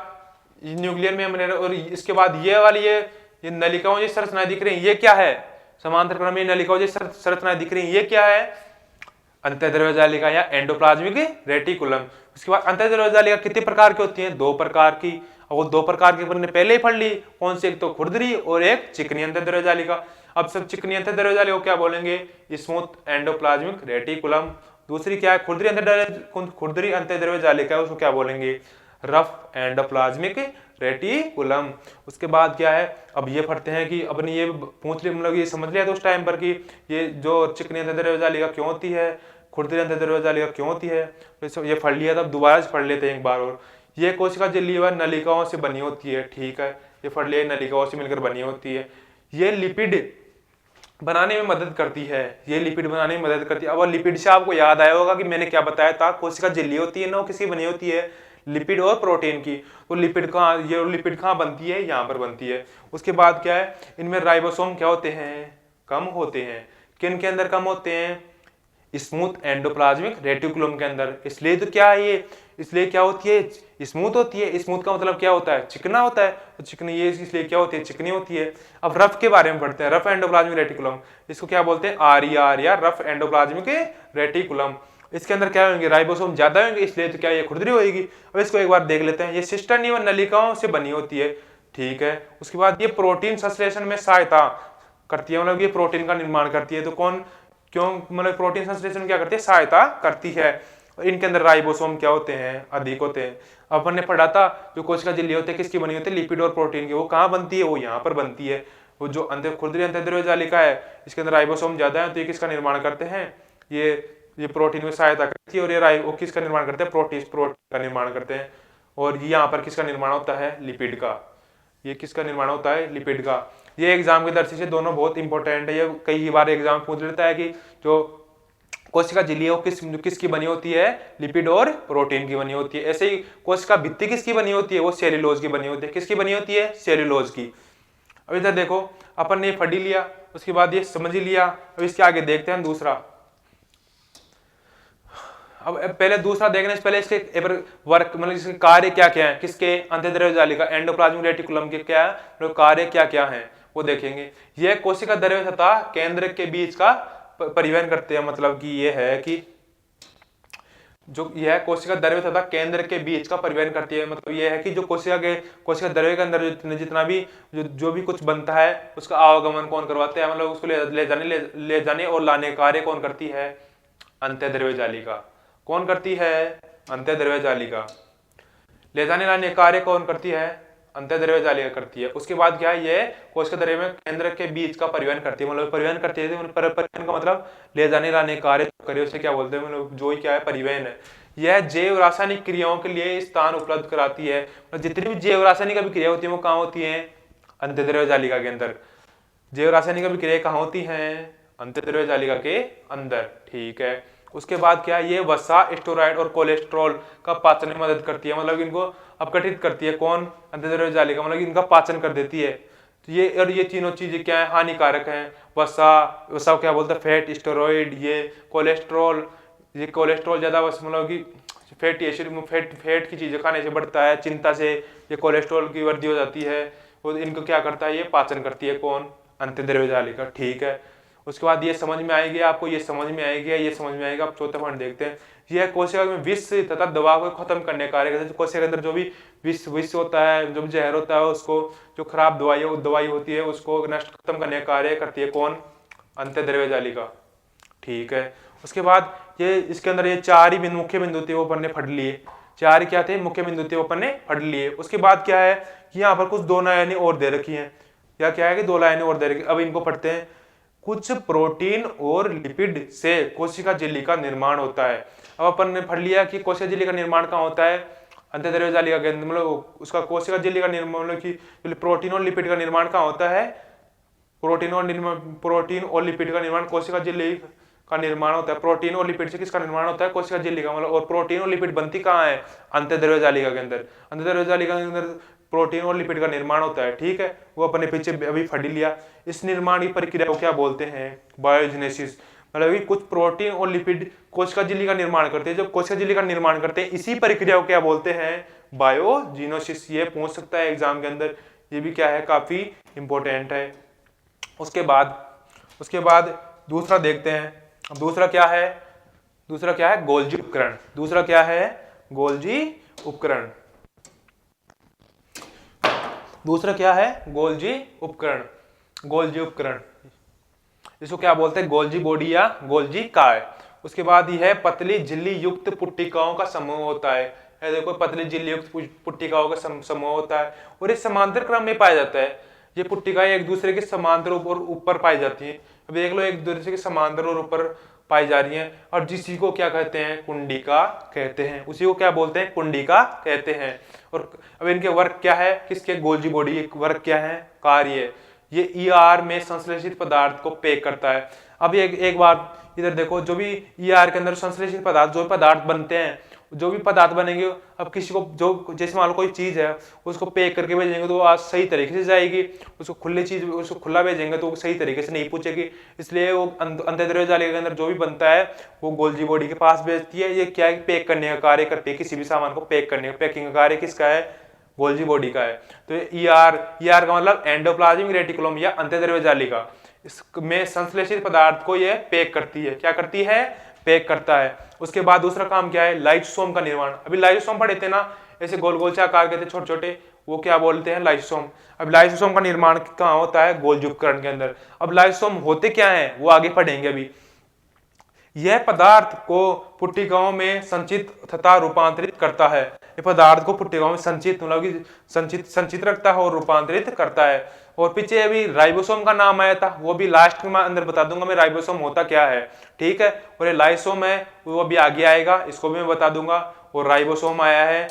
न्यूक्लियर मेम्ब्रेन, और इसके बाद ये वाली ये नलिकाओं जैसी संरचनाएं दिख रही हैं, ये क्या है, समांतर क्रम में नलिकाओं जैसी संरचनाएं दिख रही हैं, ये क्या है, अंतर्द्रव्य जालिका या एंडोप्लाज्मिक रेटिकुलम। उसके बाद अंतर्द्रव्य जालिका कितने प्रकार की होती है, 2 प्रकार की, और 2 प्रकार की हमने पहले ही पढ़ ली, कौन सी, एक तो खुरदरी और एक चिकनी अंतर्द्रव्य जालिका। अब सब चिकनी अंतर्द्रव्य जालिका को क्या बोलेंगे, स्मूथ एंडोप्लाज्मिक रेटिकुलम। दूसरी क्या है, खुरदरी अंतर्द्रव्य जालिका है, उसको क्या बोलेंगे, रफ एंडोप्लाज्मिक रेटिकुलम। उसके बाद क्या है, अब ये पढ़ते हैं कि अपनी ये पूछ लिया, मतलब ये समझ लिया तो उस टाइम पर कि ये जो चिकनी अंतर्द्रव्य जालिका क्यों होती है, खुरदरी अंतर्द्रव्य जालिका क्यों होती है, तो ये पढ़ लिया, तब दोबारा से पढ़ लेते हैं एक बार और। ये कोशिका झिल्ली व नलिकाओं से बनी होती है। ठीक है, ये पढ़ लिया, नलिकाओं से मिलकर बनी होती है। ये लिपिड बनाने में मदद करती है, ये लिपिड बनाने में मदद करती है। अब लिपिड से आपको याद आया होगा कि मैंने क्या बताया था, कोशिका झिल्ली होती है ना, किसकी बनी होती है, लिपिड और प्रोटीन की। तो लिपिड कहाँ, ये लिपिड कहाँ बनती है, यहाँ पर बनती है। उसके बाद क्या है, इनमें राइबोसोम क्या होते हैं, कम होते हैं। किन के अंदर कम होते हैं, स्मूथ एंडोप्लाज्मिक रेटिकुलम के अंदर। इसलिए तो क्या है ये, इसलिए क्या होती है, स्मूथ होती है। स्मूथ का मतलब क्या होता है, चिकना होता है, तो चिकनी ये इसलिए क्या होती है, चिकनी होती है। अब रफ के बारे में पढ़ते हैं, रफ एंडोप्लाज्मिक रेटिकुलम, इसको क्या बोलते हैं, RER या रफ एंडोप्लाज्मिक रेटिकुलम। इसके अंदर क्या होंगे, राइबोसोम ज्यादा होंगे, इसलिए तो क्या ये खुरदरी होगी। अब इसको एक बार देख लेते हैं। ये सिस्टर्नी व नलिकाओं से बनी होती है, ठीक है। उसके बाद ये प्रोटीन संश्लेषण में सहायता करती है, मतलब ये प्रोटीन का निर्माण करती है। तो कौन क्यों, मतलब प्रोटीन संश्लेषण क्या करती है, सहायता करती है। और इनके अंदर राइबोसोम क्या होते हैं, अधिक होते हैं। अपन ने पढ़ा था जो कोशिका झिल्ली होते हैं किसकी बनी होती है, लिपिड और प्रोटीन की। वो कहाँ बनती है, वो यहाँ पर बनती है। वो जो खुरदरी अंतःद्रव्य जालिका है, इसके अंदर राइबोसोम ज्यादा है, तो ये किसका निर्माण करते हैं, ये प्रोटीन में सहायता करती है। और ये वो किसका निर्माण करते हैं, प्रोटीन का निर्माण करते हैं। और यहाँ पर किसका निर्माण होता है, लिपिड का। ये किसका निर्माण होता है, लिपिड का। ये एग्जाम की दृष्टि से दोनों बहुत इंपॉर्टेंट है। ये कई बार एग्जाम पूछ लेता है कि जो कोशिका झिल्ली है वो किसकी बनी होती है, लिपिड और प्रोटीन की बनी होती है। ऐसे ही कोशिका भित्ति किसकी बनी होती है, वो सेल्यूलोज की बनी होती है। किसकी बनी होती है, सेल्यूलोज की। अब इधर देखो, अपन ने पढ़ लिया, उसके बाद ये समझ लिया। अब इसके आगे देखते हैं दूसरा। अब पहले दूसरा देखने से पहले इसके वर्क, मतलब इसके कार्य क्या क्या है, किसके, अंतःद्रव्य जालिका एंडोप्लाज्मिक रेटिकुलम के क्या है, कार्य क्या क्या है वो देखेंगे। यह कोशिका द्रव्य तथा केंद्र के बीच का परिवहन करते हैं। मतलब कि ये है कि जो यह कोशिका द्रव्य तथा केंद्र के बीच का परिवहन करती है। मतलब यह है कि जो कोशिका द्रव्य के अंदर जितना भी जो भी कुछ बनता है उसका आवागमन कौन करवाते हैं, मतलब उसको ले जाने और लाने कार्य कौन करती है, अंतःद्रव्य जालिका। कौन करती है, अंतःद्रव्य जालिका। ले जाने लाने कार्य कौन करती है, अंतःद्रव्य जालिका करती है। उसके बाद क्या है, ये कोशिका द्रव्य में केंद्र के बीच का परिवहन करती है। मतलब परिवहन करती है, परिवहन का मतलब ले जाने लाने कार्य करे, उसे क्या बोलते हैं, मतलब जो ही क्या है, परिवहन है। यह जैव रासायनिक क्रियाओं के लिए स्थान उपलब्ध कराती है। जितनी भी जैव रासायनिक क्रिया होती है वो कहाँ होती है, अंतःद्रव्य जालिका के अंदर। जैव रासायनिक क्रिया कहाँ होती है, अंतःद्रव्य जालिका के अंदर, ठीक है। उसके बाद क्या, ये वसा, स्टेरॉइड और कोलेस्ट्रॉल का पाचन में मदद करती है। मतलब इनको अपघटित करती है, कौन, अंतःद्रव्य जालिका, मतलब इनका पाचन कर देती है। तो ये और ये तीनों चीजें क्या है, हानिकारक हैं। वसा क्या बोलते हैं, फैट, स्टेरॉइड, ये कोलेस्ट्रॉल, ये कोलेस्ट्रॉल ज्यादा मतलब कि फैटी एसिड, फैट की चीजें खाने से बढ़ता है, चिंता से ये कोलेस्ट्रॉल की वृद्धि हो जाती है। और इनको क्या करता है, ये पाचन करती है, कौन, अंतःद्रव्य जालिका, ठीक है। उसके बाद ये समझ में आएगी आपको, ये समझ में आएगी, ये समझ में आएगा। आप चौथा पॉइंट देखते हैं। यह कोशिका में विष तथा दबाव को खत्म करने का कार्य करता है। कोशिका के अंदर जो भी विष होता है, जो भी जहर होता है, उसको, जो खराब दवाई होती है, उसको नष्ट खत्म करने का कार्य करती है, कौन, अंतःद्रव्य जालिका, ठीक है। उसके बाद ये इसके अंदर ये चार ही मुख्य बिंदु थे, वो अपन ने पढ़ लिए। चार क्या थे, मुख्य बिंदु थे, वो अपन ने पढ़ लिए। उसके बाद क्या है, यहाँ पर कुछ दो लाइनें और दे रखी है। या क्या है कि दो लाइनें और दे रखी। अब इनको पढ़ते हैं। कुछ प्रोटीन और लिपिड से कोशिका झिल्ली का निर्माण होता है। अब अपन ने पढ़ लिया कि कोशिका झिल्ली का निर्माण कहाँ होता है, अंतःद्रव्य जालिका के अंदर। मतलब उसका कोशिका झिल्ली का निर्माण, मतलब कि प्रोटीन और लिपिड का निर्माण कहाँ होता है, प्रोटीन और लिपिड का निर्माण कोशिका झिल्ली का निर्माण होता है। प्रोटीन और लिपिड से किसका निर्माण होता है, कोशिका झिल्ली का। मतलब और प्रोटीन और लिपिड बनती कहाँ है, अंतःद्रव्य जालिका के अंदर। अंतःद्रव्य जालिका के अंदर प्रोटीन और लिपिड का निर्माण होता है, ठीक है। वो अपने पीछे अभी पढ़ लिया। इस निर्माण की प्रक्रिया को क्या बोलते हैं, बायोजेनेसिस। मतलब कि कुछ प्रोटीन और लिपिड कोशिका झिल्ली का निर्माण करते हैं। जब कोशिका झिल्ली का निर्माण करते हैं, इसी प्रक्रिया को क्या बोलते हैं, बायोजेनेसिस। ये पूछ सकता है एग्जाम के अंदर, ये भी क्या है, काफी इंपॉर्टेंट है। उसके बाद दूसरा देखते हैं। अब दूसरा क्या है, गोल्जी उपकरण। दूसरा क्या है, गोल्जी उपकरण। दूसरा क्या है, गोल्जी उपकरण। इसको क्या बोलते हैं, गोल्जी बॉडी या गोल्जी काय। उसके बाद यह पतली झिल्ली युक्त पुट्टिकाओं का समूह होता है। देखो, पतली झिल्ली युक्त पुट्टिकाओं का समूह होता है, और ये समांतर क्रम में पाया जाता है। ये पुट्टिकाएं एक दूसरे के समांतर और ऊपर पाई जाती हैं। अब देख लो, एक दूसरे के समांतर और ऊपर पाई जा रही हैं, और जिसी को क्या कहते हैं, कुंडिका कहते हैं। उसी को क्या बोलते हैं, कुंडिका कहते हैं। और अब इनके वर्क क्या है, किसके, गोल्जी बॉडी वर्क क्या है, कार्य। ये ईआर में संश्लेषित पदार्थ को पैक करता है। अब एक बार इधर देखो, जो भी ईआर के अंदर संश्लेषित पदार्थ, जो पदार्थ बनते हैं, जो भी पदार्थ बनेंगे, अब किसी को जो जैसे मान लो कोई चीज है, उसको पैक करके भेजेंगे तो आज सही तरीके से जाएगी। उसको खुला भेजेंगे तो वो सही तरीके से नहीं पूछेगी। इसलिए वो अंतःद्रव्य जालिका के अंदर जो भी बनता है वो गोल्जी बॉडी के पास भेजती है। ये क्या है, पैक करने का कार्य करती है। किसी भी सामान को पैक करने का, पैकिंग का कार्य किसका है, गोल्जी बॉडी का है। तो ईआर का मतलब एंडोप्लाज्मिक रेटिकुलम या अंतःद्रव्य जालिका, इसमें संश्लेषित पदार्थ को यह पैक करती है। क्या करती है, पैक करता है। उसके बाद दूसरा काम क्या है, लाइसोसोम का निर्माण। अभी लाइसोसोम पढ़े थे ना, ऐसे गोल गोल से आकार के थे छोटे छोटे, वो क्या बोलते हैं, लाइसोसोम। अब लाइसोसोम का निर्माण कहाँ होता है, गोल्गी उपकरण के अंदर। अब लाइसोसोम होते क्या है वो आगे पढ़ेंगे अभी। यह पदार्थ को पुट्टिकाओं में संचित तथा रूपांतरित करता है। ये पदार्थ को पुट्टिकाओं में संचित मतलब कि संचित रखता है और रूपांतरित करता है। और पीछे अभी राइबोसोम का नाम आया था, वो भी लास्ट में अंदर बता दूंगा मैं राइबोसोम होता क्या है, ठीक है। और ये लाइसोम है वो भी आगे आएगा, इसको भी मैं बता दूंगा। और राइबोसोम आया है,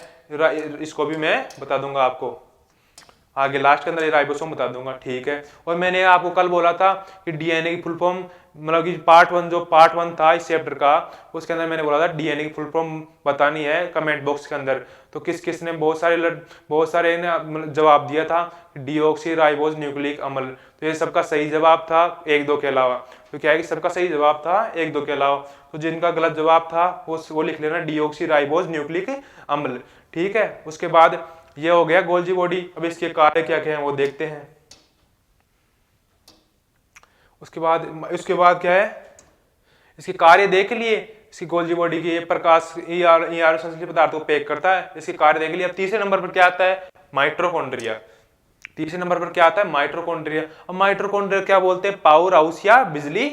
इसको भी मैं बता दूंगा आपको आगे लास्ट के अंदर, राइबोसोम बता दूंगा, ठीक है। और मैंने आपको कल बोला था कि डीएनए की फुल फॉर्म मतलब कि पार्ट वन था इस चैप्टर का, उसके अंदर मैंने बोला था डीएनए की फुल फॉर्म बतानी है कमेंट बॉक्स के अंदर। तो किस किस ने बहुत सारे ने जवाब दिया था, डीऑक्सी राइबोज न्यूक्लिक अम्ल। तो ये सबका सही जवाब था 1-2 के अलावा। तो क्या है कि सबका सही जवाब था 1-2 के अलावा। तो जिनका गलत जवाब था वो लिख लेना डीऑक्सी राइबोज न्यूक्लिक अम्ल, ठीक है। उसके बाद ये हो गया गोल्जी बॉडी। अब इसके कार्य क्या क्या हैं वो देखते हैं। उसके बाद क्या है, इसके कार्य देख लिए। इसकी गोल्जी बॉडी की प्रकाश संश्लेषित पदार्थ को पैक करता है, इसके कार्य देख लिए। अब तीसरे नंबर पर क्या आता है, माइटोकॉन्ड्रिया। तीसरे नंबर पर क्या आता है, माइटोकॉन्ड्रिया। अब माइटोकॉन्ड्रिया क्या बोलते हैं, पावर हाउस या बिजली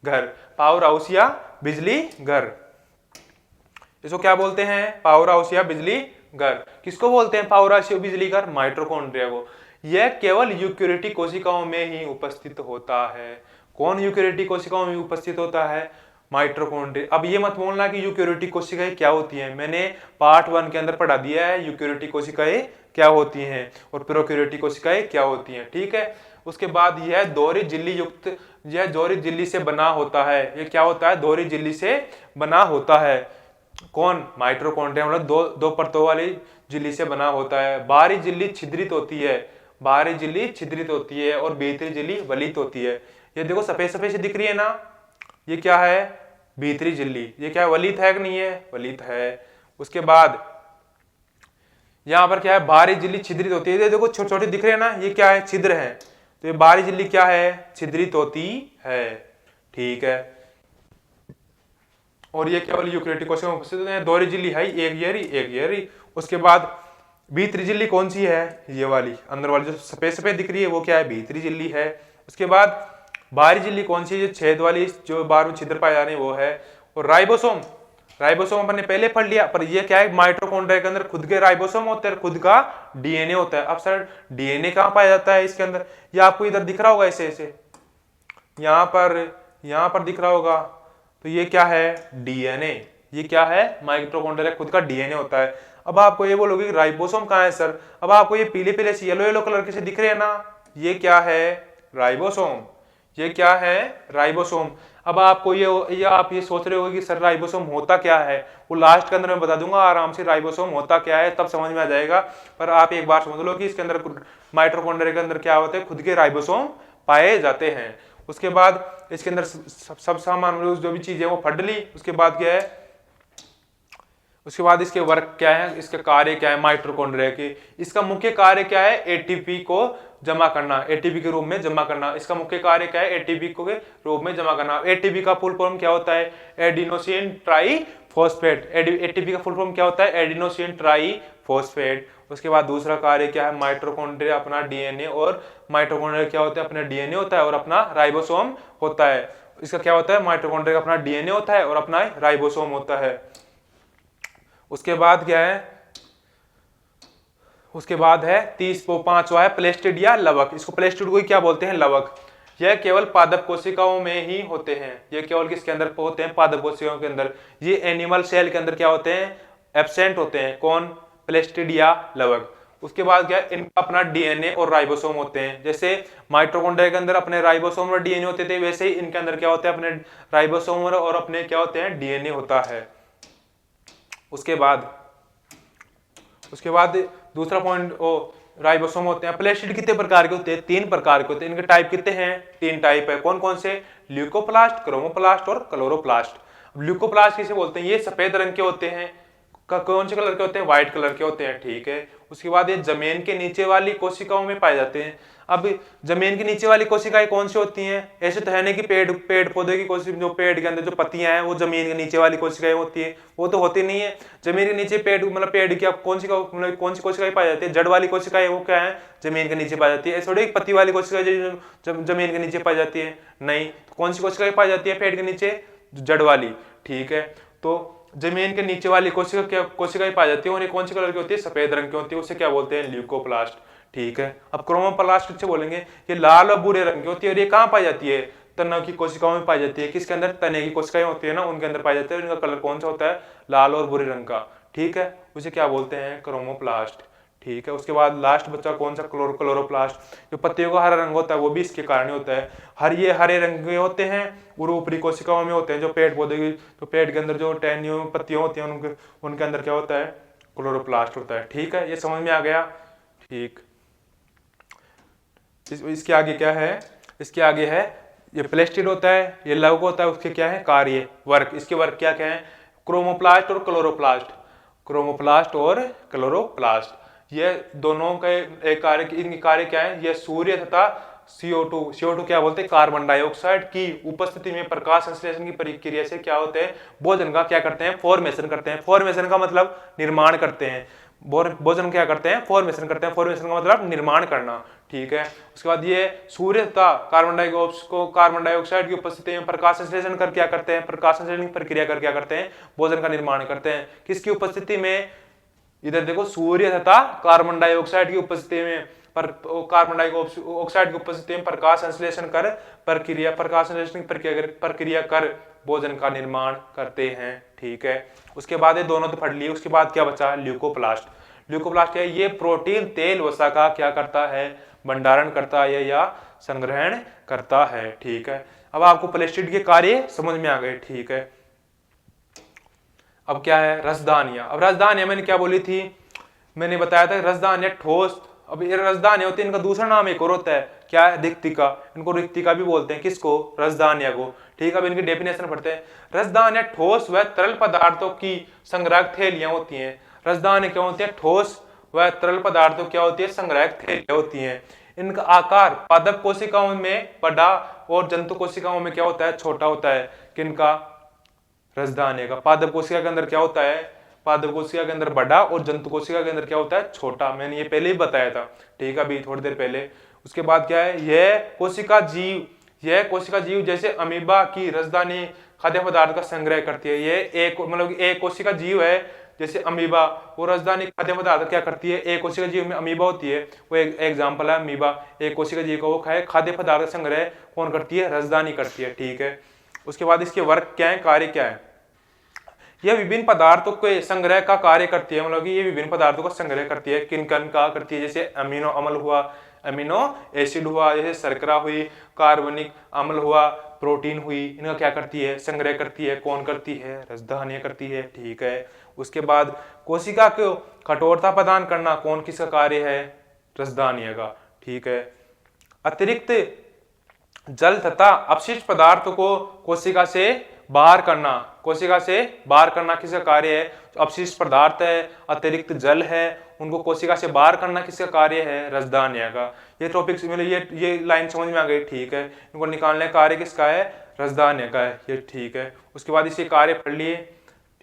घर। पावर हाउस या बिजली घर, इसको क्या बोलते हैं, पावर हाउस या बिजली घर। किसको बोलते हैं पावर हाउस या बिजली घर, माइटोकॉन्ड्रिया को। यह केवल यूकेरियोटिक कोशिकाओं में ही उपस्थित होता है। कौन यूकेरियोटिक कोशिकाओं में उपस्थित होता है, माइटोकॉन्ड्रिया। अब ये मत बोलना कि यूकेरियोटिक कोशिकाएं क्या होती हैं, मैंने पार्ट 1 के अंदर पढ़ा दिया है यूकेरियोटिक कोशिकाएं क्या होती हैं और प्रोकैरियोटिक कोशिकाएं क्या होती हैं, ठीक है। उसके बाद यह दोहरी झिल्ली युक्त, यह दोहरी झिल्ली से बना होता है। ये क्या होता है, दोहरी झिल्ली से बना होता है। कौन, माइटोकॉन्ड्रिया, मतलब दो परतों वाली झिल्ली से बना होता है। बाहरी झिल्ली छिद्रित होती है, बाहरी झिल्ली छिद्रित होती है और भीतरी झिल्ली वलित होती है। ये देखो सफेद सफेद से दिख रही है ना, ये क्या है, भीतरी झिल्ली। ये क्या है, वलित है कि नहीं है, वलित है। उसके बाद यहां पर क्या है, बाहरी झिल्ली छिद्रित होती है। ये देखो छोटे छोटे दिख रहे हैं ना, ये क्या है, छिद्र है। तो ये बाहरी झिल्ली क्या है, छिद्रित होती है, ठीक है। और ये केवल यूकेरियोटिक कोशिकाओं में उपस्थित है। दोहरी झिल्ली है एक ये। उसके बाद भीतरी झिल्ली कौन सी है, ये वाली अंदर वाली जो सफेद सफेद दिख रही है वो क्या है, भीतरी झिल्ली है। उसके बाद बाहरी झिल्ली कौन सी है, जो छेद वाली जो बाहर में छिद्र पाए जा रहे हैं वो है। और राइबोसोम, राइबोसोम अपन ने पहले पढ़ लिया, पर ये क्या है, माइटोकॉन्ड्रिया के अंदर खुद के राइबोसोम होते हैं, खुद का डीएनए होता है। अब सर डीएनए कहाँ पाया जाता है इसके अंदर, ये आपको इधर दिख रहा होगा ऐसे ऐसे, यहाँ पर दिख रहा होगा। तो ये क्या है, डीएनए। ये क्या है, माइटोकॉन्ड्रिया खुद का डीएनए होता है। अब आपको ये बोलोगे कि राइबोसोम कहाँ है सर, अब आपको ये पीले पीले से येलो कलर के से दिख रहे हैं ना, ये क्या है, राइबोसोम। ये क्या है, राइबोसोम। अब आपको आप ये सोच रहे हो कि सर राइबोसोम होता क्या है, वो लास्ट के अंदर मैं बता दूंगा आराम से, राइबोसोम होता क्या है तब समझ में आ जाएगा। पर आप एक बार समझ लो कि इसके अंदर माइटोकॉन्ड्रिया के अंदर क्या होते हैं, खुद के राइबोसोम पाए जाते हैं। उसके बाद इसके अंदर सब सामान जो भी चीजें वो पढ़ ली। उसके बाद क्या है, उसके बाद इसके वर्क क्या है, इसके कार्य क्या है माइटोकॉन्ड्रिया के। इसका मुख्य कार्य क्या है, एटीपी को जमा करना, एटीपी के रूप में जमा करना। इसका मुख्य कार्य क्या है, एटीपी को के रूप में जमा करना। एटीपी का फुल फॉर्म क्या होता है, एडिनोसिन ट्राईफॉस्फेट। एटीपी का फुल फॉर्म क्या होता है, एडिनोसिन ट्राईफॉस्फेट। उसके बाद दूसरा कार्य क्या है, माइटोकॉन्ड्रिया अपना डीएनए, और माइटोकॉन्ड्रिया क्या होता है, अपना डीएनए होता है और अपना राइबोसोम होता है। इसका क्या होता है, माइटोकॉन्ड्रिया का अपना डीएनए होता है और अपना राइबोसोम होता है। उसके बाद क्या है, उसके बाद है 5वां है प्लेस्टिड या लवक। इसको प्लेस्टिड को क्या बोलते हैं, लवक। यह केवल पादप कोशिकाओं में ही होते हैं। ये केवल किसके अंदर होते हैं, पादप कोशिकाओं के अंदर। ये एनिमल सेल के अंदर क्या होते हैं, एब्सेंट होते हैं। कौन, प्लेस्टिड या लवक। उसके बाद क्या है, इनका अपना डीएनए और राइबोसोम होते हैं। जैसे माइटोकॉन्ड्रिया के अंदर अपने राइबोसोम और डीएनए होते थे, वैसे ही इनके अंदर क्या होते हैं, अपने राइबोसोम और अपने क्या होते हैं, डीएनए होता है। उसके बाद दूसरा पॉइंट, राइबोसोम होते हैं। प्लेस्टिड कितने प्रकार के होते हैं, 3 प्रकार के होते हैं। इनके टाइप कितने हैं, 3 टाइप है। कौन कौन से, ल्यूकोप्लास्ट, क्रोमोप्लास्ट और क्लोरोप्लास्ट। ल्यूकोप्लास्ट किसे बोलते हैं, ये सफेद रंग के होते हैं। कौन से कलर के होते हैं, व्हाइट कलर के होते हैं, ठीक है। उसके बाद ये जमीन के नीचे वाली कोशिकाओं में पाए जाते हैं। अब जमीन के नीचे वाली कोशिकाएं कौन सी होती हैं? ऐसे तो है नहीं कि पेड़ पौधे की कोशिका, जो पेड़ के अंदर जो पत्तियां हैं वो जमीन के नीचे वाली कोशिकाएं होती है, वो तो होती नहीं है। जमीन के नीचे पेड़ मतलब पेड़ की कौन सी कोशिकाएं पाई जाती है? जड़ वाली कोशिकाएं, वो क्या है? जमीन के नीचे पाई जाती है। थोड़ी पत्ती वाली कोशिकाएं जमीन के नीचे पाई जाती है, नहीं। तो कौन सी कोशिकाएं पाई जाती है पेड़ के नीचे? जड़ वाली, ठीक है। तो जमीन के नीचे वाली कोशिकाएं पाई जाती है, और ये कौन सी कलर की होती है? सफेद रंग की होती है। उसे क्या बोलते हैं? ल्यूकोप्लास्ट, ठीक है। अब क्रोमोप्लास्ट से बोलेंगे, ये लाल और भूरे रंग की होती है, और ये कहाँ पाई जाती है? तना की कोशिकाओं में पाई जाती है। किसके अंदर? तने की कोशिकाएं होती है ना, उनके अंदर पाई जाती है। इनका कलर कौन सा होता है? लाल और भूरे रंग का, ठीक है। उसे क्या बोलते हैं? क्रोमोप्लास्ट, ठीक है। उसके बाद लास्ट बच्चा कौन सा? क्लोरोप्लास्ट। जो पत्तियों का हरा रंग होता है वो भी इसके कारण होता है। ये हरे रंग के होते हैं, और ऊपरी कोशिकाओं में होते हैं। जो पेड़ पौधे की, जो पेड़ के अंदर जो टहनियों पत्तियां होती हैं, उनके अंदर क्या होता है? क्लोरोप्लास्ट होता है, ठीक है। ये समझ में आ गया, ठीक। इसके आगे क्या है? इसके आगे है ये प्लेस्टिड होता है, ये लौह होता है। उसके क्या है? कार्य, वर्क। इसके वर्क क्या क्या है? क्रोमोप्लास्ट और क्लोरोप्लास्ट, क्रोमोप्लास्ट और क्लोरोप्लास्ट, ये दोनों के एक कार्य, इनके कार्य क्या है? ये सूर्य तथा CO2 क्या बोलते हैं? कार्बन डाइऑक्साइड की उपस्थिति में प्रकाश संश्लेषण की प्रक्रिया से क्या होते हैं? भोजन का क्या करते हैं? फॉर्मेशन करते हैं। फॉर्मेशन का मतलब निर्माण करते हैं। भोजन क्या करते हैं? फॉर्मेशन करते हैं। फॉर्मेशन का मतलब निर्माण करना, ठीक है। उसके बाद ये सूर्य तथा कार्बन डाइऑक्साइड की उपस्थिति में प्रकाश संश्लेषण कर क्या करते हैं? प्रकाश संश्लेषण की प्रक्रिया कर क्या करते हैं? भोजन का निर्माण करते हैं। किसकी उपस्थिति में? इधर देखो, सूर्य तथा कार्बन डाइऑक्साइड की उपस्थिति में, कार्बन डाइऑक्साइड की उपस्थिति में प्रकाश संश्लेषण कर प्रकाश संश्लेषण की प्रक्रिया कर भोजन का निर्माण करते हैं, ठीक है। उसके बाद ये दोनों तो पढ़ लिए। उसके बाद क्या बचा? ल्यूकोप्लास्ट। ल्यूकोप्लास्ट है, ये प्रोटीन तेल वसा का क्या करता है? भंडारण करता है या संग्रहण करता है, ठीक है। अब आपको प्लेस्टिड के कार्य समझ में आ गए, ठीक है। अब क्या है? रसदानियां। अब रसदानियां मैंने क्या बोली थी? मैंने बताया था रसदानियां ठोस। अब ये रसदानियां होती है, इनका दूसरा नाम एक और होता है, क्या है? रिक्तिका। इनको रिक्तिका भी बोलते हैं। किसको? रसदानियां को, ठीक है। अब इनकी डेफिनेशन पढ़ते हैं। रसदानियां ठोस व तरल पदार्थों की संग्राहक थैलियां होती हैं। रसदानियां क्या होती है? ठोस व तरल पदार्थों क्या होती है? संग्राहक थैलियां होती हैं। इनका आकार पादप कोशिकाओं में बड़ा और जंतु कोशिकाओं में क्या होता है? छोटा होता है। किनका? रसदानिया का। पादप कोशिका के अंदर क्या होता है? पादप कोशिका के अंदर बड़ा, और जंतु कोशिका के अंदर क्या होता है? छोटा। मैंने ये पहले ही बताया था, ठीक है, अभी थोड़ी देर पहले। उसके बाद क्या है? यह कोशिका जीव जैसे अमीबा की रसदानी खाद्य पदार्थ का संग्रह करती है। ये एक कोशिका जीव है जैसे अमीबा, वो रसदानी खाद्य पदार्थ क्या करती है? एक कोशिका जीव में अमीबा होती है, वो एक एग्जाम्पल है अमीबा। एक कोशिका जीव का वो खाद्य पदार्थ संग्रह कौन करती है? रसदानी करती है, ठीक है। उसके बाद इसके वर्क क्या है? कार्य क्या है? यह विभिन्न पदार्थों के संग्रह का कार्य करती है। मतलब कि ये विभिन्न पदार्थों का संग्रह करती है। किन किन का करती है? जैसे अमीनो अम्ल हुआ, अमीनो एसिड हुआ, जैसे शर्करा हुई, कार्बनिक अम्ल हुआ, प्रोटीन हुई, इनका क्या करती है? संग्रह करती है। कौन करती है? रसदानियां करती है, ठीक है। उसके बाद कोशिका को कठोरता प्रदान करना कौन किसका कार्य है? रसदानियां का, ठीक है। अतिरिक्त जल तथा अपशिष्ट पदार्थों को कोशिका से बाहर करना किसका कार्य है? अपशिष्ट पदार्थ है, अतिरिक्त जल है, उनको कोशिका से बाहर करना किसका कार्य है? रसदानियां का। ये टॉपिक ये लाइन समझ में आ गई, ठीक है। इनको निकालने का कार्य किसका है? रसदानियां का है, ये ठीक है। उसके बाद इसके कार्य पढ़ लिए,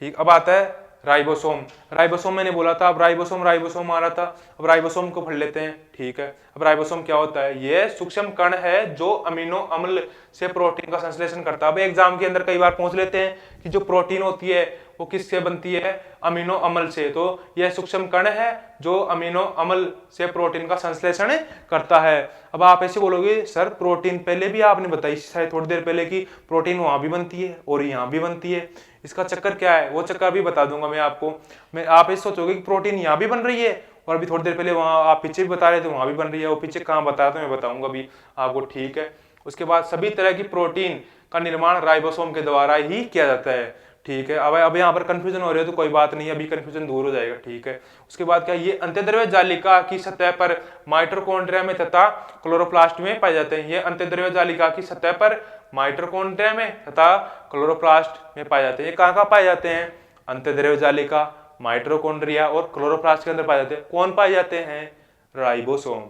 ठीक। अब आता है राइबोसोम मैंने बोला था। अब राइबोसोम आ रहा था। अब राइबोसोम को पढ़ लेते हैं, ठीक है। अब राइबोसोम क्या होता है? यह सूक्ष्म कण है जो अमीनो अम्ल से प्रोटीन का संश्लेषण करता है। अब एग्जाम के अंदर कई बार पूछ लेते हैं कि जो प्रोटीन होती है वो किससे बनती है? अमीनो अम्ल से। तो यह सूक्ष्म कण है जो अमीनो अम्ल से प्रोटीन का संश्लेषण करता है। अब आप ऐसे बोलोगे सर प्रोटीन पहले भी आपने बताई शायद थोड़ी देर पहले कि प्रोटीन वहां भी बनती है और यहाँ भी बनती है। इसका चक्कर क्या है? वो चक्कर भी बता दूंगा मैं आपको। आप ऐसे सोचोगे कि प्रोटीन यहाँ भी बन रही है और अभी थोड़ी देर पहले वहां आप पीछे भी बता रहे थे वहां भी बन रही है। वो पीछे कहाँ बताया तो मैं बताऊंगा अभी आपको, ठीक है। उसके बाद सभी तरह की प्रोटीन का निर्माण राइबोसोम के द्वारा ही किया जाता है, ठीक है। अब यहाँ पर कंफ्यूजन हो रही है तो कोई बात नहीं, अभी कंफ्यूजन दूर हो जाएगा, ठीक है। उसके बाद क्या? ये अंत्यद्रव्य जालिका की सतह पर माइटोकॉन्ड्रिया में तथा क्लोरोप्लास्ट में पाए जाते हैं। ये अंत्यद्रव्य जालिका की सतह पर माइटोकॉन्ड्रिया में तथा क्लोरोप्लास्ट में पाए जाते हैं। ये कहाँ पाए जाते हैं? अंत्यद्रव्य जालिका, माइटोकॉन्ड्रिया और क्लोरोप्लास्ट के अंदर पाए जाते हैं। कौन पाए जाते हैं? राइबोसोम।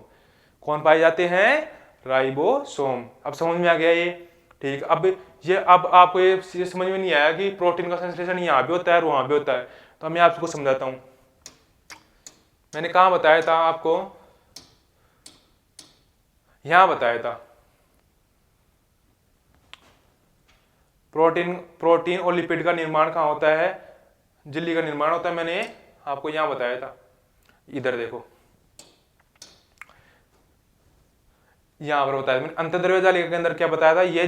कौन पाए जाते हैं? राइबोसोम। अब समझ में आ गया ये? ठीक। अब आपको ये समझ में नहीं आया कि प्रोटीन का संश्लेषण यहाँ भी होता है और वहां भी होता है, तो मैं आपको समझाता हूं। मैंने कहा बताया था आपको? यहां बताया था। प्रोटीन और लिपिड का निर्माण कहाँ होता है? झिल्ली का निर्माण होता है, मैंने आपको यहां बताया था। इधर देखो, यहां पर बताया मैंने। अंतर्द्रव्य जालिका के अंदर क्या बताया था? ये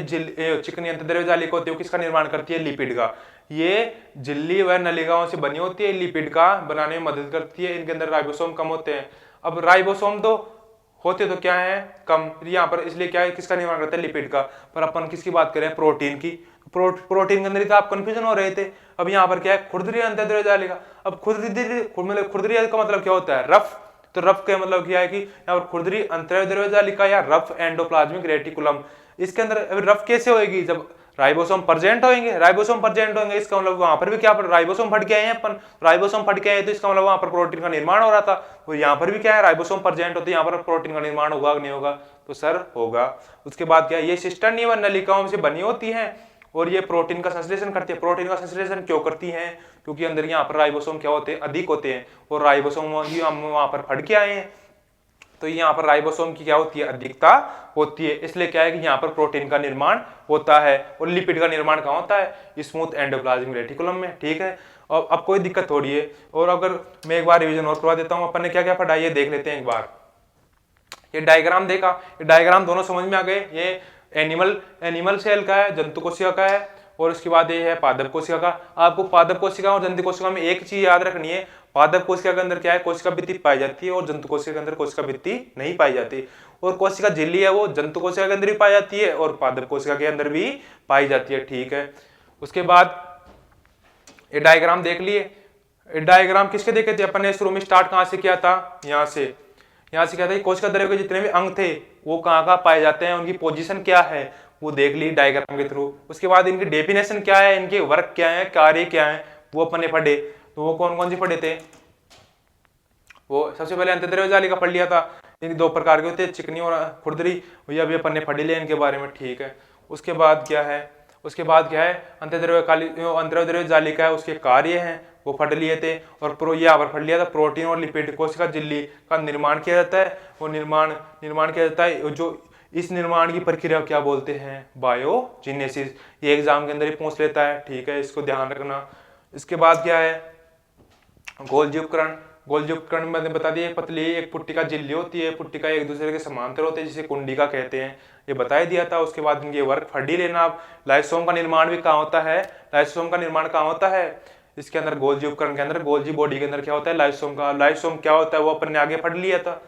चिकनी अंतर्द्रव्य जालिका होती है, किसका निर्माण करती है? लिपिड का। ये झिल्ली व नलिकाओं से बनी होती है, लिपिड का बनाने में मदद करती है। इनके अंदर राइबोसोम कम होते हैं। अब राइबोसोम तो होते तो क्या है? कम। यहाँ पर इसलिए क्या है, किसका निर्माण करते हैं? लिपिड का। पर अपन किसकी बात करें? प्रोटीन की। प्रोटीन के अंदर ही तो आप कंफ्यूजन हो रहे थे। अब यहाँ पर क्या है? खुरदरी अंतर्द्रव्य जालिका। अब खुरदरी का मतलब क्या होता है? रफ। तो रफ का मतलब क्या है कि यहाँ पर खुरदरी अंतर्द्रव्य जालिका या रफ एंडोप्लाज्मिक रेटिकुलम। इसके अंदर रफ कैसे होएगी? जब राइबोसोम प्रेजेंट होंगे, इसका मतलब वहां पर भी क्या पर राइबोसोम फट के आए हैं अपन। राइबोसोम फट के आए तो इसका मतलब वहां पर प्रोटीन का निर्माण हो रहा था। तो यहाँ पर भी क्या है? राइबोसोम प्रेजेंट होते, यहाँ पर प्रोटीन का निर्माण होगा नहीं होगा? तो सर होगा। उसके बाद क्या है? ये सिस्टर्नी व नलिकाओं से बनी होती है और ये प्रोटीन का संश्लेषण करती है। प्रोटीन का संश्लेषण क्यों करती है? क्योंकि अंदर यहाँ पर राइबोसोम क्या होते हैं? अधिक होते हैं, और राइबोसोम वहां पर फट के आए हैं, तो यहाँ पर राइबोसोम की क्या होती है? अधिकता होती है। इसलिए क्या है कि यहाँ पर प्रोटीन का निर्माण होता है। और लिपिड का निर्माण कहाँ होता है? स्मूथ एंडोप्लाज्मिक रेटिकुलम में। ठीक है, और अब कोई दिक्कत थोड़ी है। और अगर मैं एक बार रिवीजन और करवा देता हूँ, अपन ने क्या क्या पढ़ा ये देख लेते हैं एक बार। ये डायग्राम देखा, ये डायग्राम दोनों समझ में आ गए। ये एनिमल सेल का है, जंतु कोशिका का है, और उसके बाद ये है पादप कोशिका का। आपको पादप कोशिका और जंतु कोशिका में एक चीज याद रखनी है, पादप कोशिका के अंदर क्या है? कोशिका भित्ति पाई जाती है, और जंतु कोशिका के अंदर कोशिका भित्ति नहीं पाई जाती। और कोशिका झिल्ली है वो जंतु कोशिका के अंदर भी पाई जाती है और पादप कोशिका के अंदर भी पाई जाती है। ठीक है, उसके बाद ये डायग्राम देख लिए। डायग्राम किसके देखे थे अपन ने? शुरू में स्टार्ट कहां से किया था? यहाँ से क्या था? कोशिका द्रव्य के जितने भी अंग थे वो कहाँ पाए जाते हैं, उनकी पोजीशन क्या है वो देख ली डायग्राम के थ्रू। उसके बाद इनकी डेफिनेशन क्या है, इनके वर्क क्या है, कार्य क्या है, वो अपन ने पढ़े। तो वो कौन कौन से पढ़े थे? वो सबसे पहले अंतर्द्रव्य जालिका पढ़ लिया था। इनके दो प्रकार के होते हैं, चिकनी और खुरदरी। ये अभी अपन ने पढ़ लिया इनके बारे में। ठीक है, उसके बाद क्या है? अंतर्द्रव्य जालिका है, उसके कार्य हैं वो पढ़ लिए थे। और यहाँ पर पढ़ लिया था प्रोटीन और लिपिड कोशिका झिल्ली का निर्माण किया जाता है। वो निर्माण किया जाता है, जो इस निर्माण की प्रक्रिया क्या बोलते हैं? बायोजेनेसिस। ये एग्जाम के अंदर ही पूछ लेता है। ठीक है, इसको ध्यान रखना। इसके बाद क्या है? गोल्जी उपकरण। गोल्जी उपकरण मैंने बता दिया, पतली एक पुट्टिका झिल्ली होती है, पुट्टिका एक दूसरे के समांतर होते हैं, जिसे कुंडिका कहते हैं, ये बता दिया था। उसके बाद इनके वर्क पढ़ ही लेना आप। लाइसोम का निर्माण भी कहाँ होता है? लाइसोम का निर्माण कहाँ होता है? इसके अंदर गोल्जी उपकरण के अंदर, गोल्जी बॉडी के अंदर क्या होता है? लाइसोम का। लाइसोम क्या होता है वो अपन ने आगे पढ़ लिया था।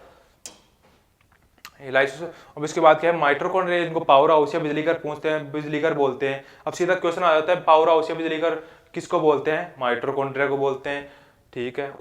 अब इसके बाद क्या है? माइटोकॉन्ड्रिया, इनको पावर हाउस या बिजली घर पूछते हैं, बिजली घर बोलते हैं। अब सीधा क्वेश्चन आ जाता है, पावर हाउस या बिजली घर किसको बोलते हैं? माइटोकॉन्ड्रिया को बोलते हैं। ठीक है,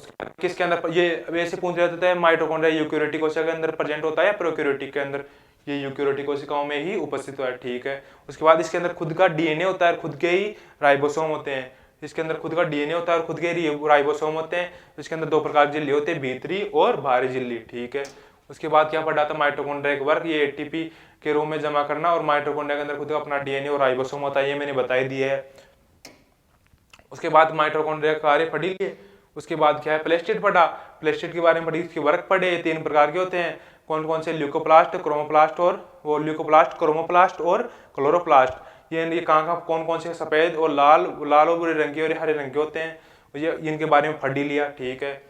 किसके अंदर? ये वैसे पूछ रहे थे, माइटोकॉन्ड्रिया यूकेरियोटिक कोशिका के अंदर प्रेजेंट होता है या प्रोकैरियोटिक के अंदर? ये यूकेरियोटिक कोशिकाओं में ही उपस्थित हुआ है। ठीक है, उसके बाद इसके अंदर खुद का डीएनए होता है, खुद के ही राइबोसोम होते हैं। इसके अंदर खुद का डीएनए होता है और खुद के राइबोसोम होते हैं। इसके अंदर दो प्रकार की झिल्ली होती है, भीतरी और बाहरी झिल्ली। ठीक है, उसके बाद क्या पढ़ा था? माइटोकॉन्ड्रिया के वर्क, ये एटीपी के रूप में जमा करना, और माइटोकॉन्ड्रिया के अंदर खुद का अपना डीएनए और राइबोसोम होता है, ये मैंने बता ही दिया है। उसके बाद माइटोकॉन्ड्रिया का कार्य पढ़ लिए। उसके बाद क्या है? प्लेस्टिड पढ़ा, प्लेस्टिड के बारे में पढ़ी, इसके वर्क पढ़े। तीन प्रकार के होते हैं, कौन कौन से? ल्यूकोप्लास्ट, क्रोमोप्लास्ट और क्लोरोप्लास्ट। ये कहाँ कौन कौन से? सफेद और लाल और भूरे रंग के और हरे रंग के होते हैं। ये इनके बारे में पढ़ ही लिया। ठीक है,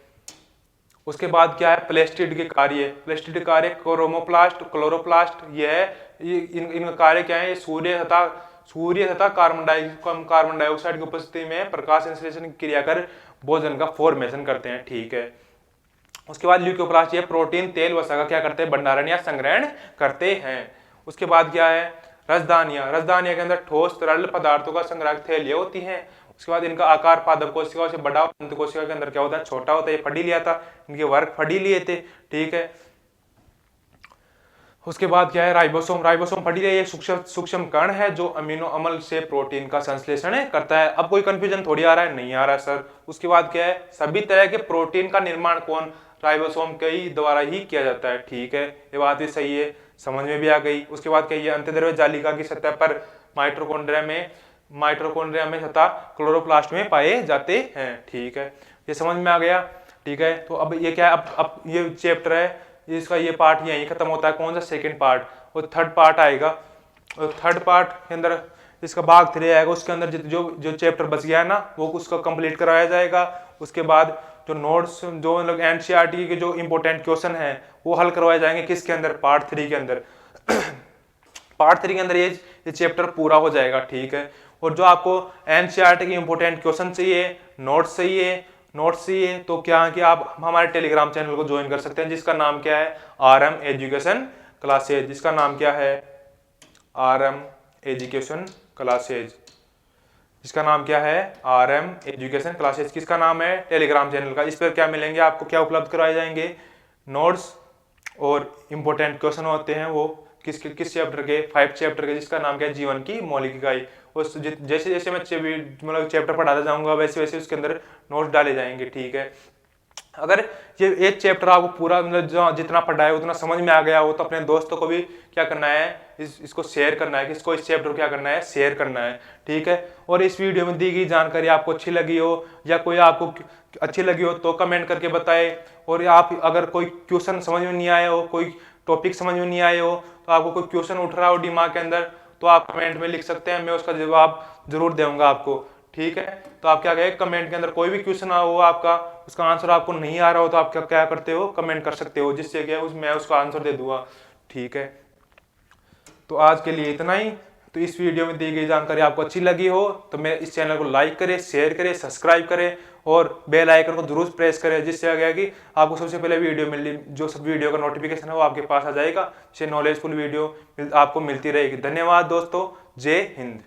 उसके बाद क्या है? प्लेस्टिड के कार्य। प्लेस्टिड के कार्य क्रोमोप्लास्ट, क्लोरोप्लास्ट, इनका कार्य क्या है? सूर्य तथा कार्बन डाइऑक्साइड की उपस्थिति में प्रकाश संश्लेषण की क्रिया कर भोजन का फॉर्मेशन करते हैं। ठीक है, उसके बाद ल्यूकोप्लास्ट, ये प्रोटीन, तेल, वसा का क्या करते हैं? भंडारण या संग्रहण करते हैं। उसके बाद क्या है? रसदानियां के अंदर ठोस तरल पदार्थों का संग्रह थैलियां होती हैं। उसके बाद इनका आकार पादप कोशिका से बड़ा, जंतु कोशिका के अंदर क्या होता है? छोटा होता है। ये पढ़ ही लिया था, इनके वर्क पढ़ ही लिए थे। ठीक है, उसके बाद क्या है, राइबोसोम। राइबोसोम पढ़ी है, ये सूक्ष्म कण है जो अमीनो अम्ल से प्रोटीन का संश्लेषण करता है। अब कोई कंफ्यूजन थोड़ी आ रहा है, नहीं आ रहा है सर। उसके बाद क्या है, सभी तरह के प्रोटीन का निर्माण कौन, राइबोसोम के ही द्वारा ही किया जाता है। ठीक है, ये बात भी सही है, समझ में भी आ गई। उसके बाद क्या है, अंतर्द्रव्य जालिका की सतह पर माइटोकॉन्ड्रिया में तथा क्लोरोप्लास्ट में पाए जाते हैं। ठीक है, ये समझ में आ गया। ठीक है, तो अब ये क्या है, अब ये चैप्टर है, इसका ये पार्ट यहीं खत्म होता है। कौन सा, सेकंड पार्ट। और थर्ड पार्ट आएगा, और थर्ड पार्ट के अंदर इसका भाग 3 आएगा। उसके अंदर जो जो चैप्टर बच गया है ना, वो उसको कंप्लीट कराया जाएगा। उसके बाद जो नोट्स, जो मतलब एनसीईआरटी के जो इंपॉर्टेंट क्वेश्चन है वो हल करवाए जाएंगे किसके अंदर, पार्ट 3 के अंदर। पार्ट 3 के अंदर ये चैप्टर पूरा हो जाएगा। ठीक है, और जो आपको एनसीईआरटी के इंपॉर्टेंट क्वेश्चन चाहिए, नोट्स चाहिए, तो क्या है कि आप हमारे टेलीग्राम चैनल को ज्वाइन कर सकते हैं, जिसका नाम क्या है, RM एजुकेशन क्लासेज। जिसका नाम क्या है, RM एजुकेशन क्लासेज। जिसका नाम क्या है, RM एजुकेशन क्लासेज। किसका नाम है, टेलीग्राम चैनल का। इस पर क्या मिलेंगे आपको, क्या उपलब्ध कराए जाएंगे, नोट्स और इंपॉर्टेंट क्वेश्चन होते हैं वो किस चैप्टर के, 5 चैप्टर के, जिसका नाम क्या है, जीवन की मौलिक इकाई। उस जैसे जैसे मैं मतलब चैप्टर पढ़ाता जाऊंगा वैसे वैसे उसके अंदर नोट्स डाले जाएंगे। ठीक है, अगर ये एक चैप्टर आपको पूरा मतलब जितना पढ़ा है उतना समझ में आ गया हो तो अपने दोस्तों को भी क्या करना है, इसको शेयर करना है। किसको, इस चैप्टर को क्या करना है, शेयर करना है। ठीक है, और इस वीडियो में दी गई जानकारी आपको अच्छी लगी हो या कोई आपको अच्छी लगी हो तो कमेंट करके बताए। और आप अगर कोई क्वेश्चन समझ में नहीं आया हो, कोई टॉपिक समझ में नहीं आए हो, तो आपको कोई क्वेश्चन उठ रहा हो दिमाग के अंदर, तो आप कमेंट में लिख सकते हैं, मैं उसका जवाब जरूर दूंगा आपको। ठीक है, तो आप क्या कहें, कमेंट के अंदर कोई भी क्वेश्चन हो आपका, उसका आंसर आपको नहीं आ रहा हो तो आप क्या करते हो, कमेंट कर सकते हो, जिससे क्या मैं उसका आंसर दे दूंगा। ठीक है, तो आज के लिए इतना ही। तो इस वीडियो में दी गई जानकारी आपको अच्छी लगी हो तो मेरे इस चैनल को लाइक करें, शेयर करें, सब्सक्राइब करें और बेल आइकन को जरूर प्रेस करें, जिससे आ गया कि आपको सबसे पहले जो सब वीडियो का नोटिफिकेशन है वो आपके पास आ जाएगा। जिससे नॉलेजफुल वीडियो आपको मिलती रहेगी। धन्यवाद दोस्तों, जय हिंद।